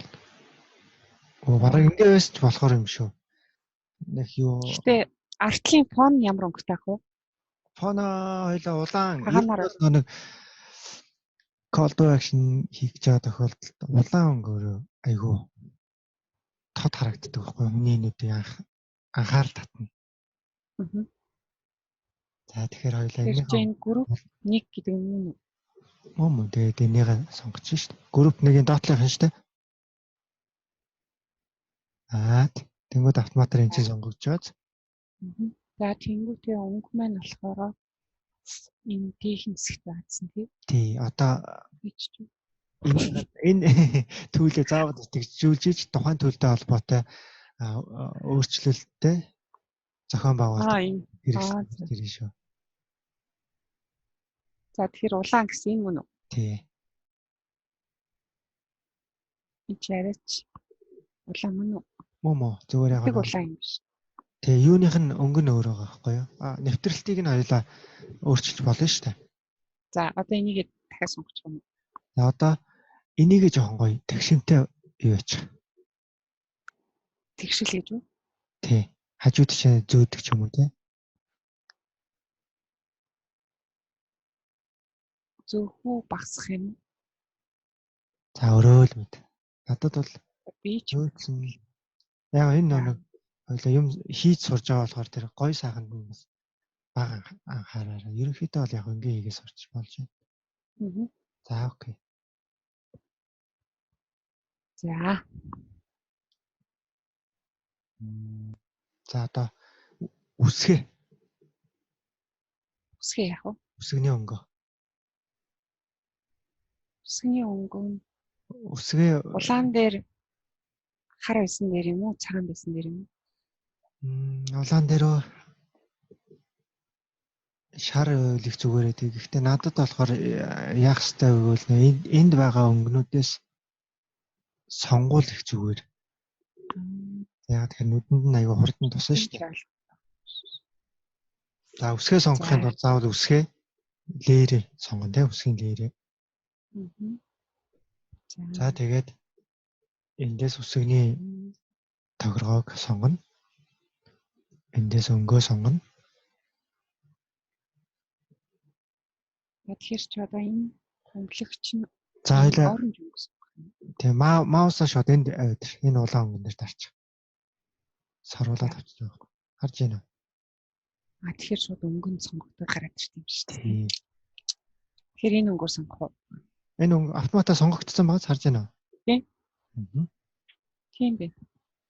Оо бараг ингээс ч болохоор юм шүү. Нэг юу. Гэтэ артлын фон ямар өнгөтэй ах вэ? Фона хоёлаа улаан. Хагаанаар Нэг call to action хийх гэж байгаа тохиолдолд улаан өнгөөр айгүй тод харагддаг байхгүй хүний нүдийг анхаарал татна. За тэгэхээр хоёлаа энэ групп 1 гэдэг нь мөн тэгээд энийг сонгоч шít. Групп 1-ийн доотлох нь шít. Тэнгүүд автоматар энэ чинь сонгогдож байгаа. За тэнгүүтээ өнгө маань болохоор энэ дийнх хэсэгт байцсан тий. Тий, одоо энэ төлөө заавал итгэжүүлж тухайн төлөвтэй холбоотой өөрчлөлттэй зохион байгуулалт хэрэгжүүлж шүү. За тэгэхээр улаан гэсэн энэ мөн үү? Тий. Энэ яриач улаан мөн үү? Мөн зүгээр яг улаан юм биш. Тэгээ юуных нь өнгө нь өөр байгаа байхгүй юу? Нэвтрэлтийг нь хоёулаа өөрчилж болно шүү дээ. За одоо энийг дахиад сонгочих юм. За одоо энийг жоохон гоё тэгшинтэй юу яачих. Тэгшил гэж үү? Тий. Хажууд тишээ зөөдөг ч юм уу тий. Зөвхөн багсах юм. За өрөөл мэд. Надад бол би ч зөөдсөн. Яг энэ нэг хоёлаа юм хийж сурж байгаа болохоор тэр гоё сайхан хүмүүс бага анхаараа. Ерөнхийдөө бол яг ингээ хийгээ сурч болж байна. За окей. За. За одоо үсгээ. Үсгээ яах вэ? Үсгний өнгө. Үсгний өнгө. Үсгээ улаан дээр хар байсан дээр юм уу? Цагаан байсан дээр юм уу? Улаан дээр шар их зүгээрээ тэг. Гэхдээ надад болохоор яах ёстой гэвэл энд байгаа өнгөнүүдээс сонгуул их зүгээр. Яг тэгэхээр нүдэнд нь аягүй хурдан тусна шүү дээ. За үсгээ сонгохын тулд заавал үсгээ лээрээ сонгоно те үсгийн лээрээ. За тэгээд эндээс үсгний тохиргоог сонгоно. Эндээс өнгөө сонгоно. Тэгэхээр ч одоо энэ хөндлөгч нь за хоёлаа оранж өнгө сонгох. Тэгээ маусаа шууд энэ улаан өнгөн дээр дарчих. Саруулаад авчих жоох. Харж байна уу? Тэгэхээр шууд өнгөнд сонгогдох гараад ирсэн юм шүү дээ. Тэгэхээр энэ өнгөөр сонгох уу? Энэ өнгө автоматар сонгогдсон байгаас харж байна уу? Тийм. Тийм бэ.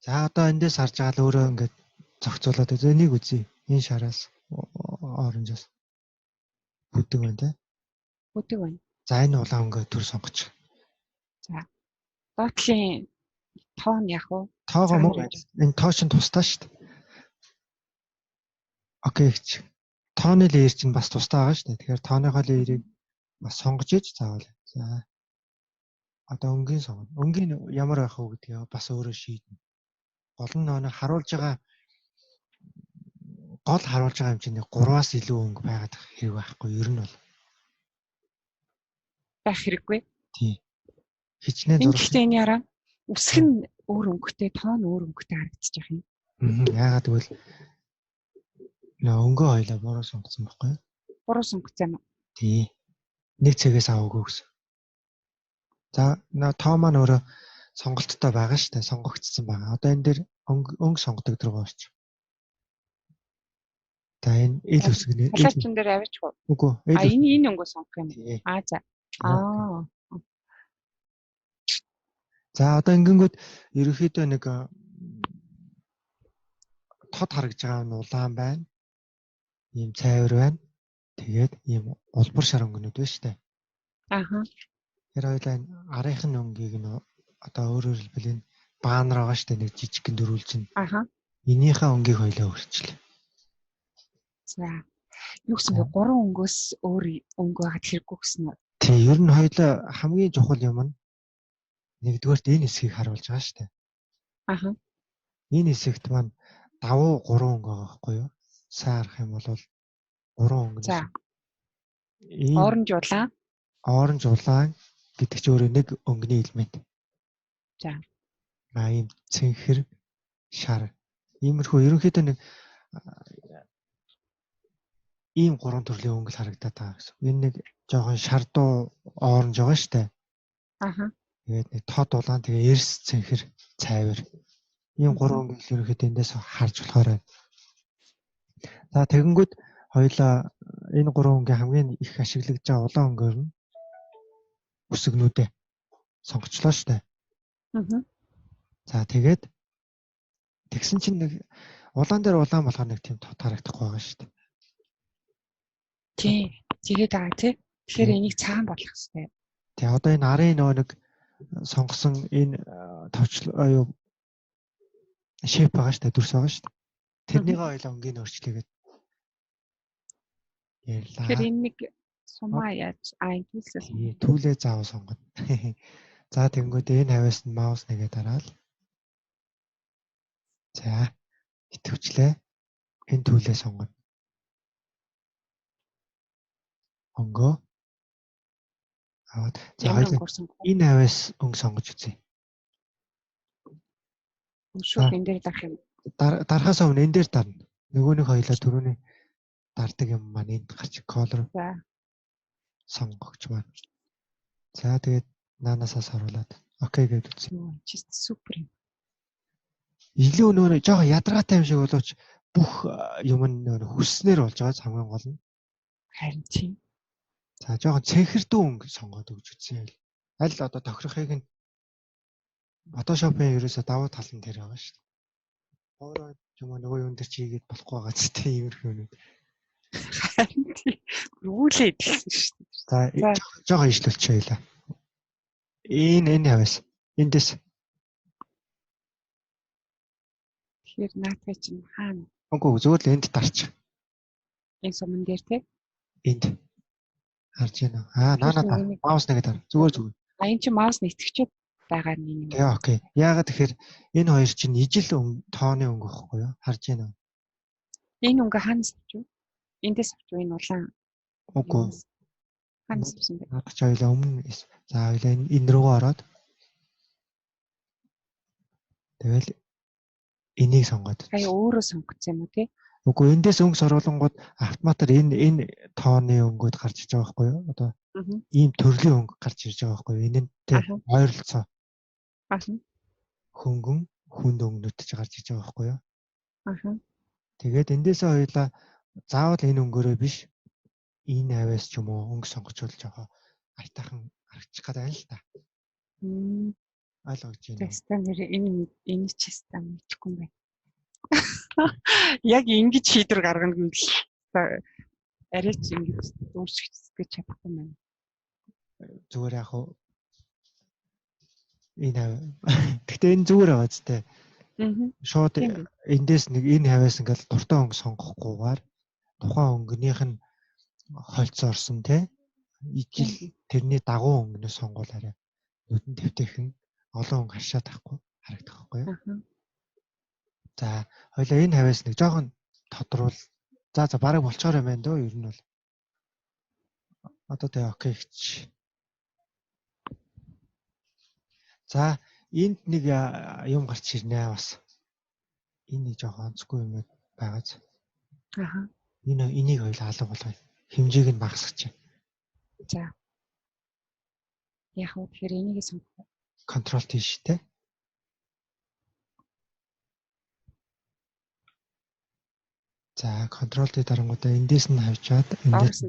За одоо эндээс харж байгаа л өөрөө ингээд зохицуулаад энийг үзье. Энэ шараас оранжаас бүдэг байна те. Бүдэг байна. За энэ улаан өнгө төр сонгоч. За. Доотлын тоо нь яах вэ? Тоогоо мөн энэ тоо чинь тусдаа шүү дээ. Окей гэж. Тооны леер чинь бас тусдаа байгаа шүү дээ. Тэгэхээр тооныхоо леерийг бас сонгож иж заавал. За. Одоо өнгийн сонгоно. Өнгийн ямар байх вэ гэдгийг бас өөрөө шийднэ. Гол нь нөө харуулж байгаа юм чинь 3-аас илүү өнгө байгаад хэрэг байхгүй ер нь бол байх хэрэггүй. Тий. Хичнээн зураг. Гэхдээ энэ яраа үсэг нь өөр өнгөтэй, тоо нь өөр өнгөтэй харагдчих юм. Яагаад гэвэл өнгөө хоёлаа буруу сонгосон байхгүй юу? Буруу сонгоцсон юм уу? Тий. Нэг цэгээс аваагүй гэсэн. За тоо маань өөрөө сонголттой байгаа шүү дээ. Сонгогдсон байгаа. Одоо энэ дээр өнгө сонгодог дөрөв орч. За энэ ил үсгний талаачин дээр аваачих уу? Үгүй. Энэ өнгөө сонгох юм. За. За одоо ингэнгүүт ерөнхийдөө нэг тод харагдж байгаа нь улаан байна. ийм цайвар байна. Тэгээд ийм улбар шар өнгөнүүд байна шүү дээ. Аха. Тэр хоёлаа арынхын өнгийг нь одоо өөрөөр хэлбэл энэ баанар байгаа шүү дээ. Нэг жижигхэн дөрвөлж нь. Аха. Энийхээ өнгийг хоёлаа өрчлөө. За. Юу гэсэн бэ? 3 өнгөөс өөр өнгө хад хэрэггүй гэсэн үү? Тийм, ер нь хоёлаа хамгийн чухал юм нь нэгдүгээрт энэ хэсгийг харуулж байгаа шүү дээ. Аха. Энэ хэсэгт маань давуу 3 өнгө байгаа байхгүй юу? Сайн харах юм бол 3 өнгө. За. Ийм оранж улаан гэдэг чинь өөрөө нэг өнгөний элемент. За. Ийм цэнхэр шар. Иймэрхүү ерөнхийдөө нэг ийм 3 төрлийн өнгө л харагдаад байгаа гэсэн. Энэ нэг жоохон шардуу оранж байгаа шүү дээ. Аха. Тэгээд нэг тод улаан тэгээ эрс цэнхэр цайвар. Ийм 3 өнгө ерөнхийдөө эндээс харж болохоор байна. За тэгэнгүүт хоёлаа энэ 3 өнгө хамгийн их ашиглагдж байгаа улаан өнгөөр нь үсгнүүдээ сонгочлоо шүү дээ. Аха. За тэгээд тэгсэн чинь нэг улаан дээр улаан болохоор нэг тийм тод харагдахгүй байгаа шүү дээ. Тий. Тэгээд байгаа тий. Тэгэхээр энийг цаан болгох хэрэгтэй. Тий, одоо энэ арын нөгөө нэг сонгосон энэ товчлоо юу шейп байгаа шүү дээ, дүрс байгаа шүү дээ. Тэрнийг хоёлаа өнгийг өөрчлөгээд ярьлаа. Тэгэхээр энэ нэг сумаа яаж төлөөс түүлээ заав сонгоно. За тэгэнгүүт энэ хавьяас нь маус нэгээ дараал. За итгэвчлээ. Энэ түүлээ сонгоно. Өнгөө. Аваад за энэ хавьяас өнгө сонгож үзье. Шууд энэ дээр дарах юм. Дарахаас өмнө энэ дээр дарна. Нөгөө нэг хоёлаа түрүүний дардаг юм маань энд гарч color. За. Сонгогч маань. За тэгээд наанасаас харуулад окей гэж үзье. Чист супер юм. Илүү нөө жоохон ядаргаатай юм шиг боловч бүх юм нь нөө хүснээр болж байгаа хамгийн гол нь. Харин тийм. За жоохон цэнхэрдүү өнгө сонгоод өгч үзье. Аль одоо тохирохыг нь Photoshop-ын ерөөсө давуу тал нь тэр байгаа шүү дээ. Өөрөө юм нөгөө юм дээр чигээд болохгүй байгаа ч тийм иймэрхүү юм. Харин тийм. Рүүлээ идэлсэн шүү дээ. За жоохон ижлүүлчихээ яа. Энэ хавьяас. Эндээс. Тэгэхээр наатгай чинь хаана? Үгүй зүгээр л энд дарч. Энэ суман дээр тий? Энд. Харж байна. Наанаа маус нэгээ дар. Зүгээр. Энэ чинь маус нэтгэжээд байгаа юм. Тэгээ окей. Яагаад тэгэхээр энэ хоёр чинь ижил тооны өнгө байхгүй юу? Харж байна уу? Энэ өнгө хаанаас авч вэ? Эндээс авч вэ? Энэ улаан. Үгүй. Хаанаас авсан бэ? Наадах хоёлаа өмнө. За хоёлаа энэ рүүгээ ороод. Тэгэл энийг сонгоод. Хаяа өөрөө сонгоцсон юм уу тий? Үгүй эндээс өнгө соруулангууд автоматар энэ тооны өнгөд гарч иж байгаа байхгүй юу? Одоо ийм төрлийн өнгө гарч ирж байгаа байхгүй юу? Энэнтэй ойролцоо. Хөнгөн хүнд өнгөнүүд ч гарч иж байгаа байхгүй юу? Тэгээд эндээсээ хоёлаа заавал энэ өнгөөрөө биш энэ хавьяас ч юм уу өнгө сонгочулж байгаа айтайхан харагчих гээд байна л та. Ойлгож байна. Теста нэр энэ ч теста мэдхгүй юм байна. Яг ингэж шийдвэр гаргана гэвэл арайч ингэж өөрсгөж чадахгүй юм байна. Зүгээр яг уу энэ гэхдээ энэ зүгээр байгаа ч тээ. Шууд эндээс нэг энэ хавьяас ингээл дуртай өнгө сонгохгүйгээр тухайн өнгөнийх нь хольцоорсон те ижил тэрний дагуу өнгөнөө сонгуулаарай. Нүдэн твтэйхэн олон өнгө харшаад тахгүй харагдах байхгүй юу? За хоёлаа энэ хавьяас нэг жоохон тодруул. За бараг болчоор юм байна дөө ер нь бол. Одоо тэгээ окей гэж. За энд нэг юм гарч ирнэ бас. Энэ нэг жоохон онцгүй юм байгааз. Энийг хоёлаа алга болгоё. Хэмжээг нь багасгачих. За. Яг уу тэгэхээр энийг сонгох. Control тийш те. За Control T дарангуудаа эндээс нь хавчаад эндээс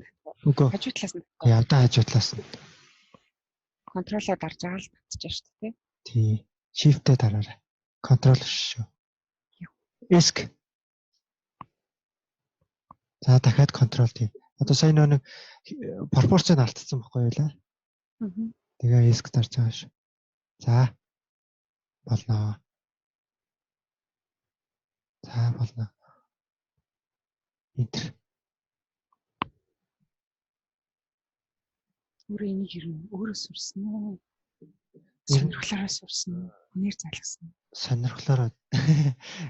үгүй хажуу талаас нь. Явдаа хажуу талаас нь. Control-оо дарж байгаа л татчих шүү дээ. Тий. Shift-тэй дараарай. Control шүү. Esk. За дахиад контрол тий. Одоо сая нэг пропорцийг алдсан байхгүй юу лээ. Тэгээ эск дарж байгаа ш. За болно. За болно. Энтер. Өөрөө энийг өөрөө сурсан уу? Ер нь Сонирхлоороо сурсан уу? Үнээр залгасан уу? сонирхлоороо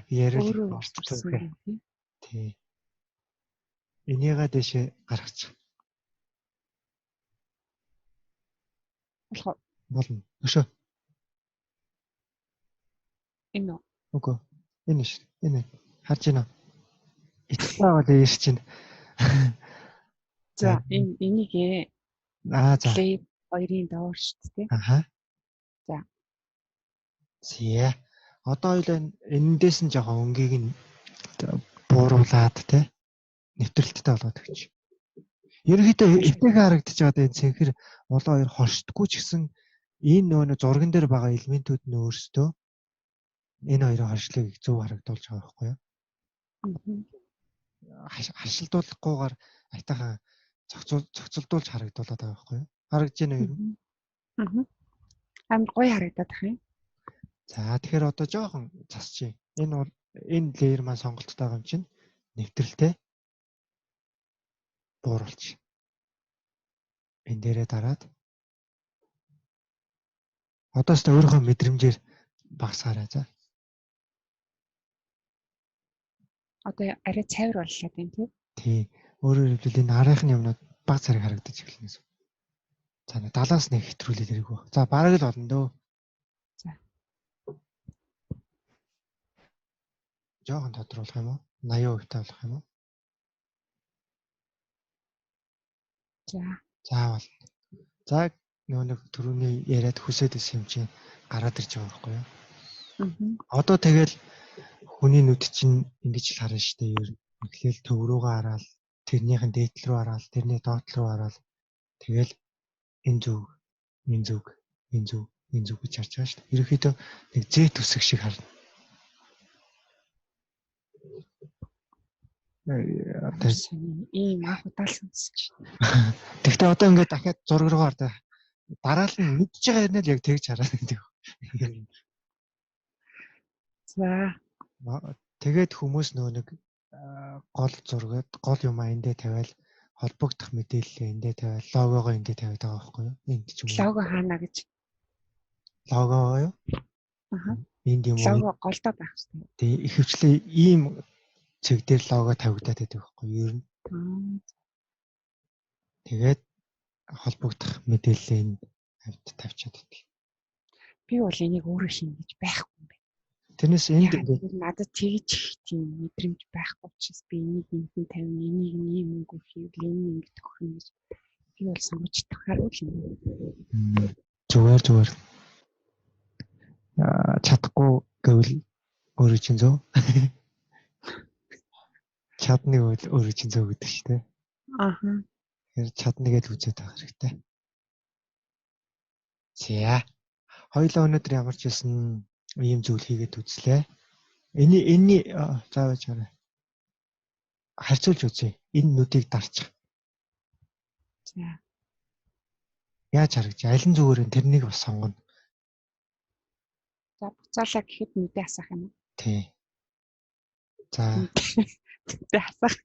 ярил Өөрөө орцсон сурсан гэх. юм Тий. Энийгээ дэшээ гаргачих. болох Болно. Өшөө. энэ үү? Үгүй. Энэ ш. Энэ. Харж байна уу? Итгэлээ бол ирж байна. За энийг за. play 2-ын доор шүү дээ. Аха. За. Зя. Одоо хоёул энэндээс нь жоохон өнгийг нь бууруулад те нэвтрэлттэй болоод өгч. Ерөнхийдөө эвтэйгээ харагдаж байгаа энэ цэнхэр улаан хоёр хоршдггүй ч гэсэн энэ нөгөө зурган дээр байгаа элементүүд нь өөрсдөө энэ хоёрын хоршлыг зөв харагдуулж байгаа байхгүй юу? Харшилдуулахгүйгээр айтайхан цогцолдуулж харагдуулаад байгаа байхгүй юу? Харагдж байна юу? Амар гоё харагдаад байна юм. За тэгэхээр одоо жоохон засчих. Энэ леер маань сонголттой байгаа юм чинь нэвтрэлтэй бууруулж. Энэ дээрээ дараад одоос та өөрийнхөө мэдрэмжээр багсаарай за. Одоо арай цайвар боллоо тийм тий. Тий. Өөрөөр хэлбэл энэ арайхны юмнууд баг цариг харагдаж эхэлнэ. За 70-аас нэг хэтрүүлээд ирэх. За бараг л болно дөө. За. Жохон тодруулах юм уу? 80% та болох юм уу? За. Заавал. За нэг түрүүний яриад хүсээд исэн юм чинь гараад ирж байгаа байхгүй юу? Одоо тэгэл хүний нүд чинь ингэж л харна шүү дээ. Ер нь эхлээл төв рүүгээ хараад тэрнийхэн дээдл рүү хараад тэрний доотлол руу хараад тэгэл энэ зүг, энэ зүг, энэ зүг, энэ зүг гэж харж байгаа шүү дээ. Ерөнхийдөө нэг Z үсэг шиг харна. Одоо ийм анх удаалсан чинь. Тэгтээ одоо ингээд дахиад зураг руу хардаа дараал нь мэдж байгаа юм л яг тэгж хараад байдаг. За. Тэгээд хүмүүс нэг гол зургаад гол юм эндээ тавиал холбогдох мэдээлэл эндээ тавиал логогоо эндээ тавиад байгаа байхгүй юу? Энд ч юм уу. Лого хаана гэж. Лого юу? Аха. Энд юм уу? Лого голдоо байх хэрэгтэй. Тэгээ ихэвчлэн ийм цэг дээр лого тавигдаад байдаг байхгүй юу? Ер нь. Тэгээд холбогдох мэдээлэл энд тавьчаад байдаг. Би бол энийг өөрөө хийн гэж байхгүй юм байна. Тэрнээс энд ингээд надад тэгж их тийм мэдрэмж байхгүй учраас би энийг юмхэн тавина, энийг ийм өнгө хийвэл энэ ингэж тохирно гэж би бол сонгож тахаар үл юм. Зүгээр. Чадахгүй гэвэл өөрөө чинь зөв. Чадныг өөрөө чинь зөв гэдэг шүү дээ. Аха. Тэгэхээр чадныгээд үзээд байх хэрэгтэй. За. Хоёулаа өнөөдөр ямар ч байсан ийм зүйл хийгээд үзлээ. Энэний заавал чараа харьцуулж үзье. Энэ нүдийг дарчих. За. Яаж харагч? Аль нь зүгээр нь тэрнийг бас сонгоно. За буцаалаа гэхэд нүдээ хасах юм уу? Тий. За. Нүдээ хасах.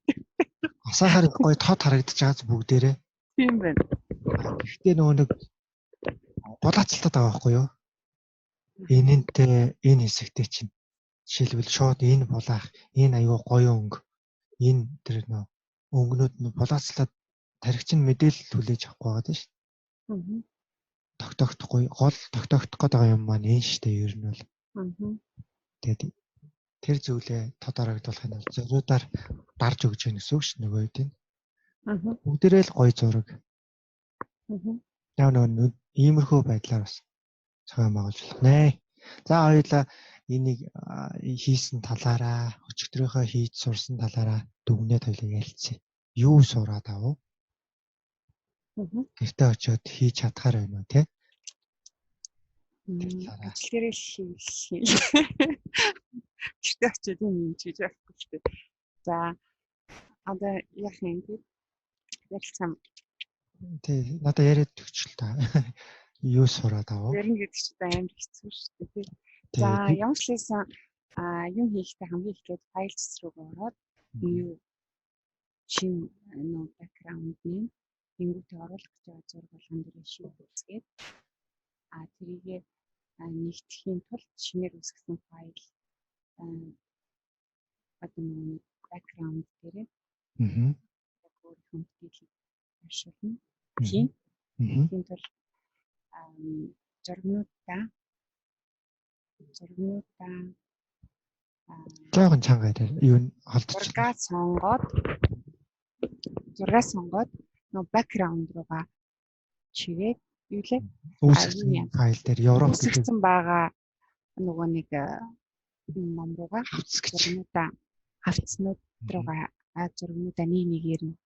Хасахаар гоё тод харагдаж байгаа бүгдээрээ. Тийм байна. Гэхдээ нөгөө нэг гулаацалтаад байгаа байхгүй юу? Энэнтэй энэ хэсэгтэй чинь жишээлбэл шууд энэ булаах, энэ аюу гоё өнгө, энэ тэр нөө өнгөнүүд нь булаацлаад тархич нь мэдээлэл хүлээж авахгүй байгаа тийм шүү. Тогтохдохгүй гол тогтохдох гэдэг юм маань энэ шүү дээ ер нь бол. Тэгээд тэр зүйлээ тод харагдуулахын тулд зөрөөдаар дарж өгч яах гэсэн үг шүү нөгөө үед нь. Бүгдээрээ л гоё зураг. Яг нөгөө иймэрхүү байдлаар бас цаан байгуулж болох нэ. За хоёулаа энийг хийсэн талаараа, өчигдрийнхөө хийж сурсан талаараа дүгнээд хоёулаа ярилцъя. Юу сураад авав? Гэртээ очиод хийж чадхаар байна уу те? Ажил дээрээ хийлээ. Гэртээ очиод юм хийж байхгүй шүү дээ. За Одоо яах юм бэ? Ярилцсан. Тий, надад яриад өгч л та. Юу сураад авав? Ярина гэдэг чинь амар хэцүү шүү дээ. За, Тий. ямар ч лээсэн юм хийхдээ хамгийн ихдээ файл цэцрүүг ороод юу шинэ нөө бэкграунд нэм тэнгуүтэй оруулах гэж байгаа зураг болгон дээр шийд үзгээд тэрийгээ нэгтгэхийн тулд шинээр үүсгэсэн файл одоо нэг бэкграунд дээрээ өөрийнхөө мэдээллийг ашиглана. Тийм. Тийм тул зургнуудаа жоохон чанга яриа. Юу нь холдчихлоо. Зураг сонгоод нөө бэкграунд руугаа чигээд юу лээ? Үүсгэсэн файл дээр Европ үүсгэсэн байгаа нөгөө нэг ном руугаа зургнуудаа хавцнууд руугаа зургнуудаа нэг нэгээр нь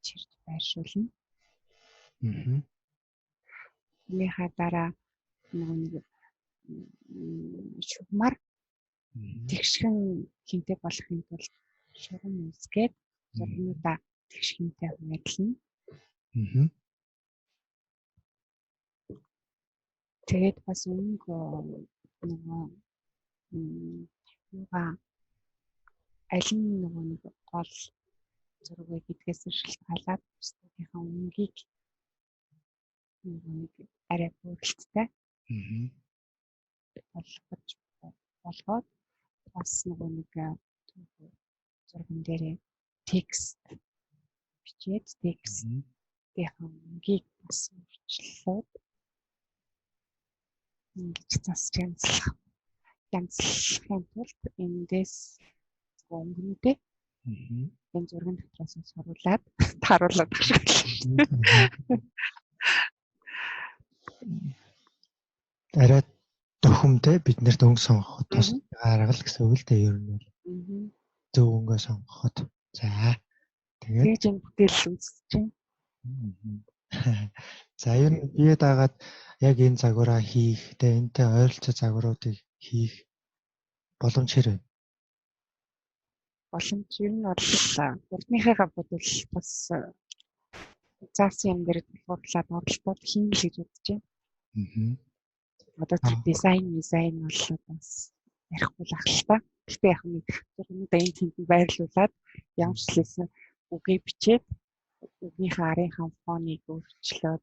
чирч байршуулна. Үүнийхээ дараа нөгөө нэг шугамар тэгшхэн хинтээ болохын тулд шугам үүсгээд зургнуудаа тэгшхэнтэй хуваарлана. Тэгээд бас нөгөө юугаа аль нь нөгөө нэг гол зураг вэ гэдгээс шалтгаалаад студийнхаа үнгийг нэг арай бүрэлдэхтэй болгоод бас нөгөө нэг зурган дээр текст бичээд текстийнхаа үнгийг бас өөрчлөлөө ингэж засч янзлахын тулд эндээс өнгөнүүдээ энэ зургийн дотроос соруулаад тааруулаад ашиглана. Арай төхөмтэй биднэрт өнгө сонгоход бас арга л гэсэн үг л дээ ер нь бол. Зөв өнгөө сонгоход. За тэгээд энэ бүтээл үзэж байна. За ер нь бие дагаад яг энэ загвараа хийх, тэгээ энтэй ойролцоо загваруудыг хийх боломж хэрэг. Боломж ер нь бол урдныхаа бодвол бас заасан юм дээр тулгуурлаад оролдоод хийн л гэж бодож байна. Одоо дизайн бол бас ярихгүй л ах л та. Гэхдээ яг нэг зургуудаа энэ тэнд байрлуулад ямар ч лээсэн үгээ бичээд үгнийхээ арийнхаа фоныг өөрчлөөд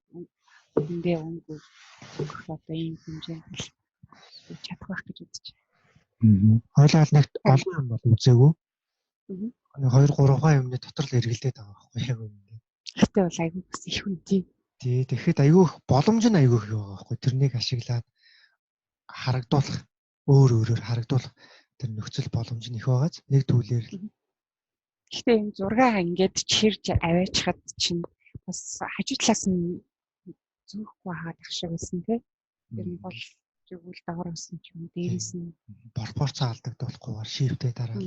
үндэ өнгө өгөх одоо ийм хэмжээнд чадах байх гэж үзэж байна. Хойлол нэг олон юм бол үзээгүй. 2-3 юмны дотор л эргэлдээд байгаа байхгүй яг үнэндээ. Гэхдээ бол айгүй бас их үнэтэй. Тий, тэгэхэд айгүй боломж нь айгүй их байгаа байхгүй. Тэрнийг ашиглаад харагдуулах, өөрөөр харагдуулах тэр нөхцөл боломж нь их байгааз нэг түлээр л. Гэхдээ энэ зургаа ингээд чирж аваачихад чинь бас хажуу талаас нь зөөхгүй хаад ах шиг байсан тий. Тэр нь бол зүгүүл даваараас нь ч юм дээрээс нь пропорц алдагдуулахгүйгээр шифтээ дараа.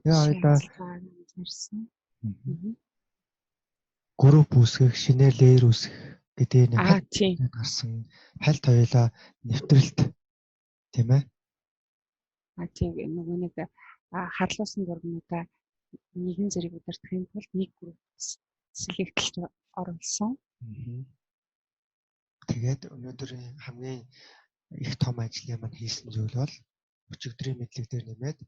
Яа групп үүсгэх, шинээр леер үүсгэх гэдэг нэг гарсан хальт хоёлаа нэвтрэлт тийм ээ. Тийм нөгөө нэг харлуулсан зургуудаа нэгэн зэрэг удирдахын тулд нэг групп селектлж оруулсан. Тэгээд өнөөдрийн хамгийн их том ажлын маань хийсэн зүйл бол өчигдрийн мэдлэг дээр нэмээд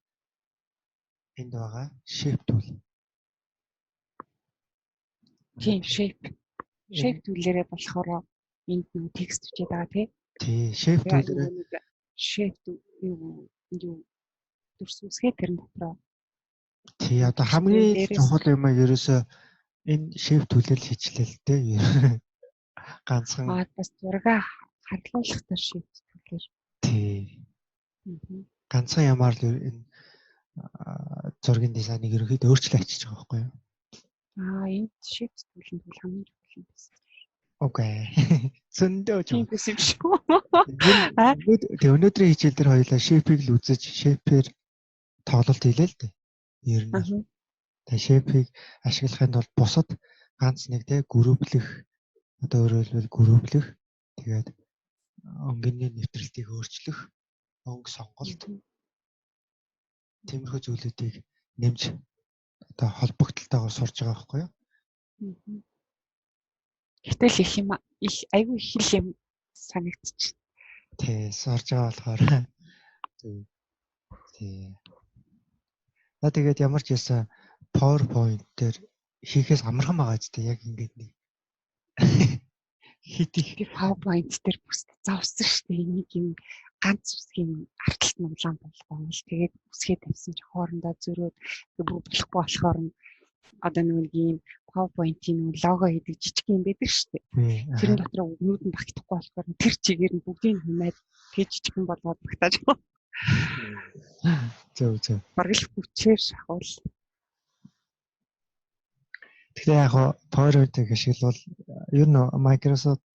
энд байгаа shape tool. Тийм shape tool-ээрээ болохоор энд нэг текст бичээд байгаа тий. Shape tool-ээр shape юу төрс үсгээ тэр дотроо. Тий одоо хамгийн чухал юм аа ерөөсөө энэ shape tool-ээр л хийчлээ л дээ. Ганцхан бас зураг харлуулах төр shape tool-ээр. Тий. Ганцхан ямаар л энэ зургийн дизайныг ерөнхийдөө өөрчлөө ачиж байгаа байхгүй юу? Энэ shape tool-ын бол хамгийн чухал юм байна. Окей. Зөндөө юм шиг шүү. Тэгээ өнөөдрийн хичээл дээр хоёулаа shape-ийг л үзэж shape-ээр тоглолт хийлээ л дээ. Ер нь. Тэгээ shape-ийг ашиглахын тулд бусад ганц нэг те групплэх одоо өөрөөр хэлбэл групплэх тэгээд өнгөний нэвтрэлтийг өөрчлөх, өнгө сонголт Тиймэрхүү зүйлүүдийг нэмж одоо холбогдлолтойгоор сурж байгаа байхгүй юу? Гэтэл их айгүй их л юм санагдчих. Тий, сурж байгаа болохоор. Тий. Тэгээд ямар ч ясаа PowerPoint дээр хийхээс амархан байгаа ч тийм яг ингэж нэг хит их Би PowerPoint дээр бүст завсан шүү дээ. Энийг юм ганц үсгийн арталт нь улаан болгоом л тэгээд үсгээ тавьсан чи хоорондоо зөрөөд болохгүй болохоор одоо нэг юм PowerPoint-ийн лого хийдэг жижиг юм байдаг шүү дээ. Тэрэн дотор өгнүүд нь багтахгүй болохоор тэр чигээр нь бүгдийг хэмээд тэг жижигхэн болгоод багтааж байгаа. Зөв. Бараг л хүчээр шахуул. Тэгэхээр яг PowerPoint-ийг ашиглавал ер нь Microsoft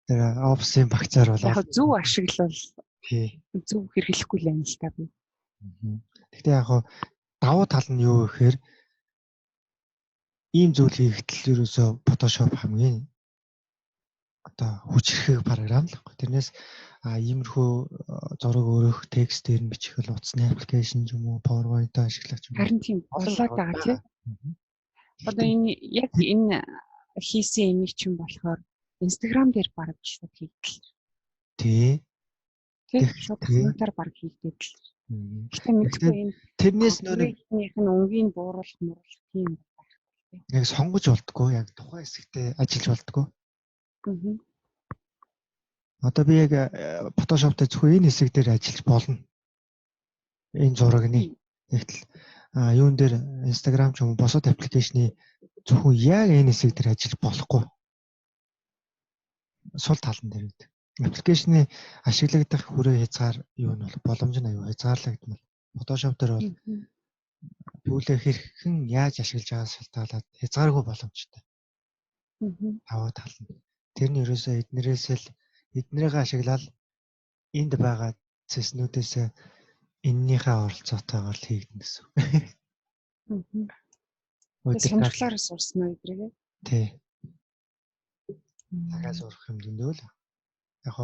тэр Office-ийн багцаар бол яг зөв ашиглавал тий. Зөв хэрэглэхгүй л байна л та би. Гэхдээ яг давуу тал нь юу гэхээр ийм зүйл хийхдээ ерөөсөө Photoshop хамгийн одоо хүчрхэг програм л. Тэрнээс иймэрхүү зураг өөрөх текст дээр нь бичих л утасны аппликейшн юм уу PowerPoint-оо ашиглах юм. Харин тийм болоод байгаа тийм. Одоо энэ хийсэн имийг чинь болохоор Instagram дээр бараг шууд хийгдэл. Тий. Тийм шууд хамтаар бараг хийгдэл. Гэхдээ мэдгүй энэ тэрнээс нөрийнх нь өнгийн бууруулах тийм байхгүй. Яг сонгож болтгоо яг тухайн хэсэгтээ ажиллаж болтгоо. Одоо би яг Photoshop дээр зөвхөн энэ хэсэг дээр ажиллаж болно. Энэ зурагны тэгтэл юун дээр Instagram ч юм уу босод аппликейшны зөвхөн яг энэ хэсэг дээр ажиллаж болохгүй. Сул талан дээр үү. Аппликейшны ашиглагдах хүрээ хязгаар юу нь бол боломж нь аюу хязгаарлагдмал. Photoshop дээр бол түүлээ хэрхэн яаж ашиглаж байгаас шалтгаалаад хязгааргүй боломжтой. Таваа тал нь. Тэр нь ерөөсөө эднэрийгээ ашиглаад энд байгаа цэснүүдээс эннийхээ оролцоотойгоор л хийгдэнэ гэсэн. Сонирхлоороо сурсан уу эдрийг? Тий. Цагаас урах юм дэндүү л. Яг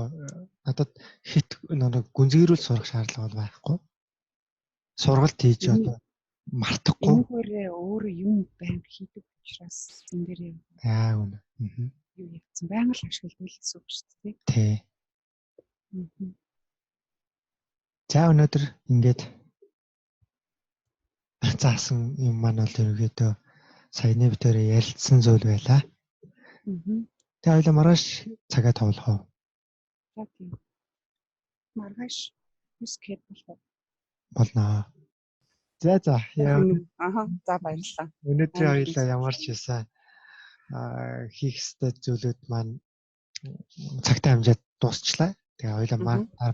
надад хит нэг гүнзгийрүүл сурах шаардлага бол байхгүй. Сургалт хийж одоо мартахгүй. Энэ хүрээ өөрөө юм байнг хийдэг учраас энэ дээрээ. Аа үнэ. Юу явцсан байнга л ашигладаг л гэсэн үг шүү дээ. Тий. За өнөөдөр ингээд заасан юм маань бол ерөөдөө саяны битээр ярилцсан зүйл байлаа. Тэгээ хоёлаа маргааш цагаа тоглох уу? За тийм. Маргааш 9 гээд болох. Болно. За яа. За баярлалаа. Өнөөдрийн хоёлаа ямар ч байсан хийх ёстой зүйлүүд маань цагтаа хэмжээд дуусчлаа. Тэгээ хоёлаа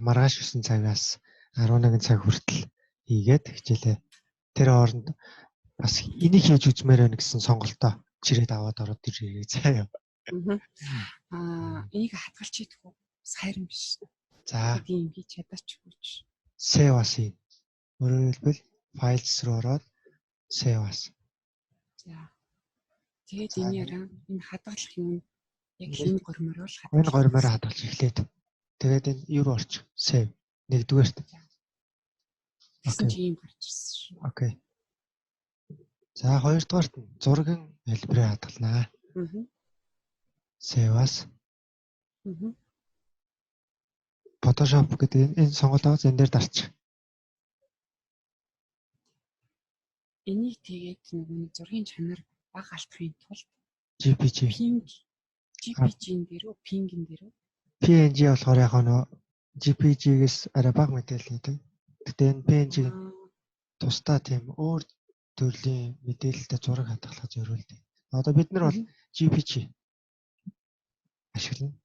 маргааш 9 цагаас 11 цаг хүртэл хийгээд хичээлээ. Тэр хооронд бас энийг хийж үзмээр байна гэсэн сонголтоо чирээд аваад ороод ирээ заяа. Энийг хадгалж хийдэггүй сайран биш. За. Тийм хийж чадаачихгүй. Save as. Өөрөөр хэлбэл files руу ороод save as. За. Тэгээд энэ хадгалах юм яг энэ гормоор л хадгалж. Энэ гормоор хадгалж эхлээд. Тэгээд энэ юу руу орчих? Save. Нэгдүгээрт. Гэсэн чи юм гарч ирсэн шүү. Окей. За хоёрдугаарт зургийн хэлбэрээ хадгалнаа. Save as. Photoshop гэдэг энэ сонголтоос энэ дээр дарчих. Энийг тэгээд нэг зургийн чанар бага алдахын тулд JPG-ийн дээрөө ping-ийн дээрөө PNG болохоор яг нөө JPG-гээс арай бага мэдээлэл хийдэг. Гэтэ энэ PNG тусдаа тийм өөр төрлийн мэдээлэлтэй зураг хадгалах зориулдаг. Одоо бид нар бол JPG ашиглана.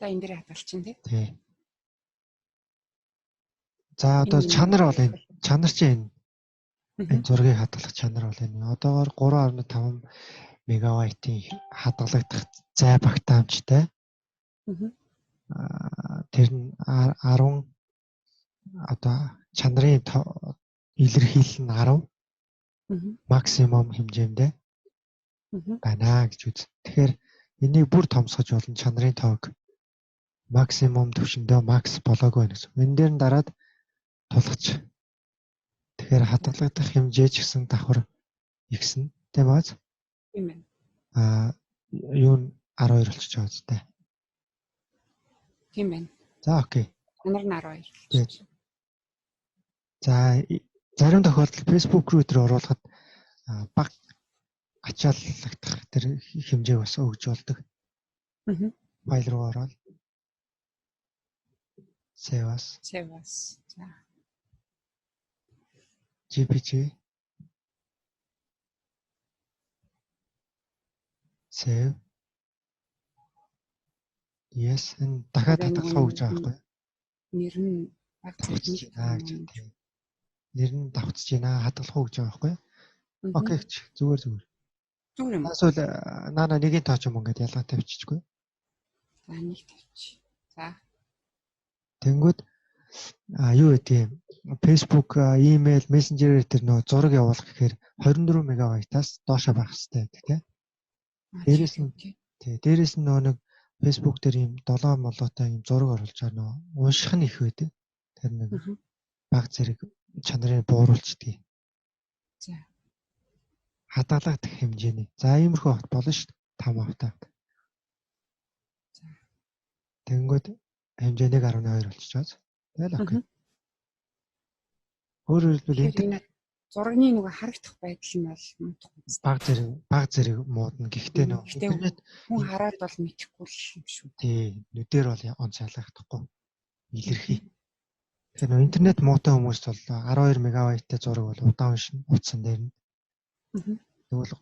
За энэ дээр хадгалчихна тий. За одоо чанар бол энэ чанар чинь энэ зургийг хадгалах чанар бол энэ одоогоор 3.5 мегабайтын хадгалагдах зай багтаамжтай. Тэр нь 10 одоо чанарын илэрхийлэл нь 10 максимум хэмжээндээ байна гэж үз. Тэгэхээр энийг бүр томсгож болно чанарын тоог максимум түвшиндээ макс болоогүй гэсэн. Энэ дээр нь дараад тулгач. Тэгэхээр хадгалагдах хэмжээ ч гэсэн давхар ихсэн. Тийм бааз? Тийм байна. Юу нь 12 болчихж байгаа үстэй. Тийм байна. За окей. Чанар нь 12 Тэгээд болчихсон. за зарим тохиолдолд Facebook руу өдрөө оруулахад баг ачааллагдах тэр хэмжээг бас өгж болдог. Файл руу ороод save as За. JPG save yes энэ дахиад хадгалах уу гэж байгаа байхгүй. Нэр нь баг давхцаж байна гэж тийм. Нэр нь давхцаж байна хадгалах уу гэж байгаа байхгүй. Окей ч зүгээр. Зүгээр юм. Эсвэл наана нэгийн тооч юм ингээд ялгаатай биччихгүй. За нэг тавьчих. За. Тэнгүүд юу гэдэг юм Facebook, email, Messenger-ээр тэр нөө зураг явуулах гэхээр 24 мегабайтаас доошо байх хэрэгтэй гэдэг тийм. Дээрээс нь нөө нэг Facebook дээр ийм 7 молоотой ийм зураг оруулж байгаа нөө унших нь их байдаг. Тэр нэг баг зэрэг чанарыг бууруулцдаг. За. Хадгалагдах хэмжээний. За иймэрхүү хот болно шүү дээ. 5 автаа. За. Тэнгүүд хэмжээ 1.12 болчихж байгаа. Тэгэл окей. Өөрөөр хэлбэл энэ зургийн нөгөө харагдах байдал нь бол баг зэрэг муудна. Гэхдээ нөө интернет хүн хараад бол мэдэхгүй л юм шүү. Тий, нүдээр бол онц ялгахдахгүй. Илэрхий. Тэгэхээр нөө интернет муутай хүмүүст бол 12 мегабайттай зураг бол удаан уншина. Утсан дээр нь. Тэгвэл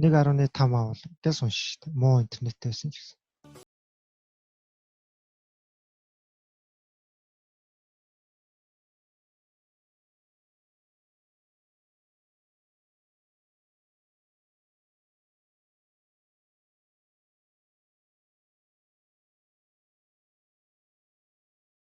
1.5 авал гээс унш шүү дээ. Муу интернеттэй байсан ч гэсэн.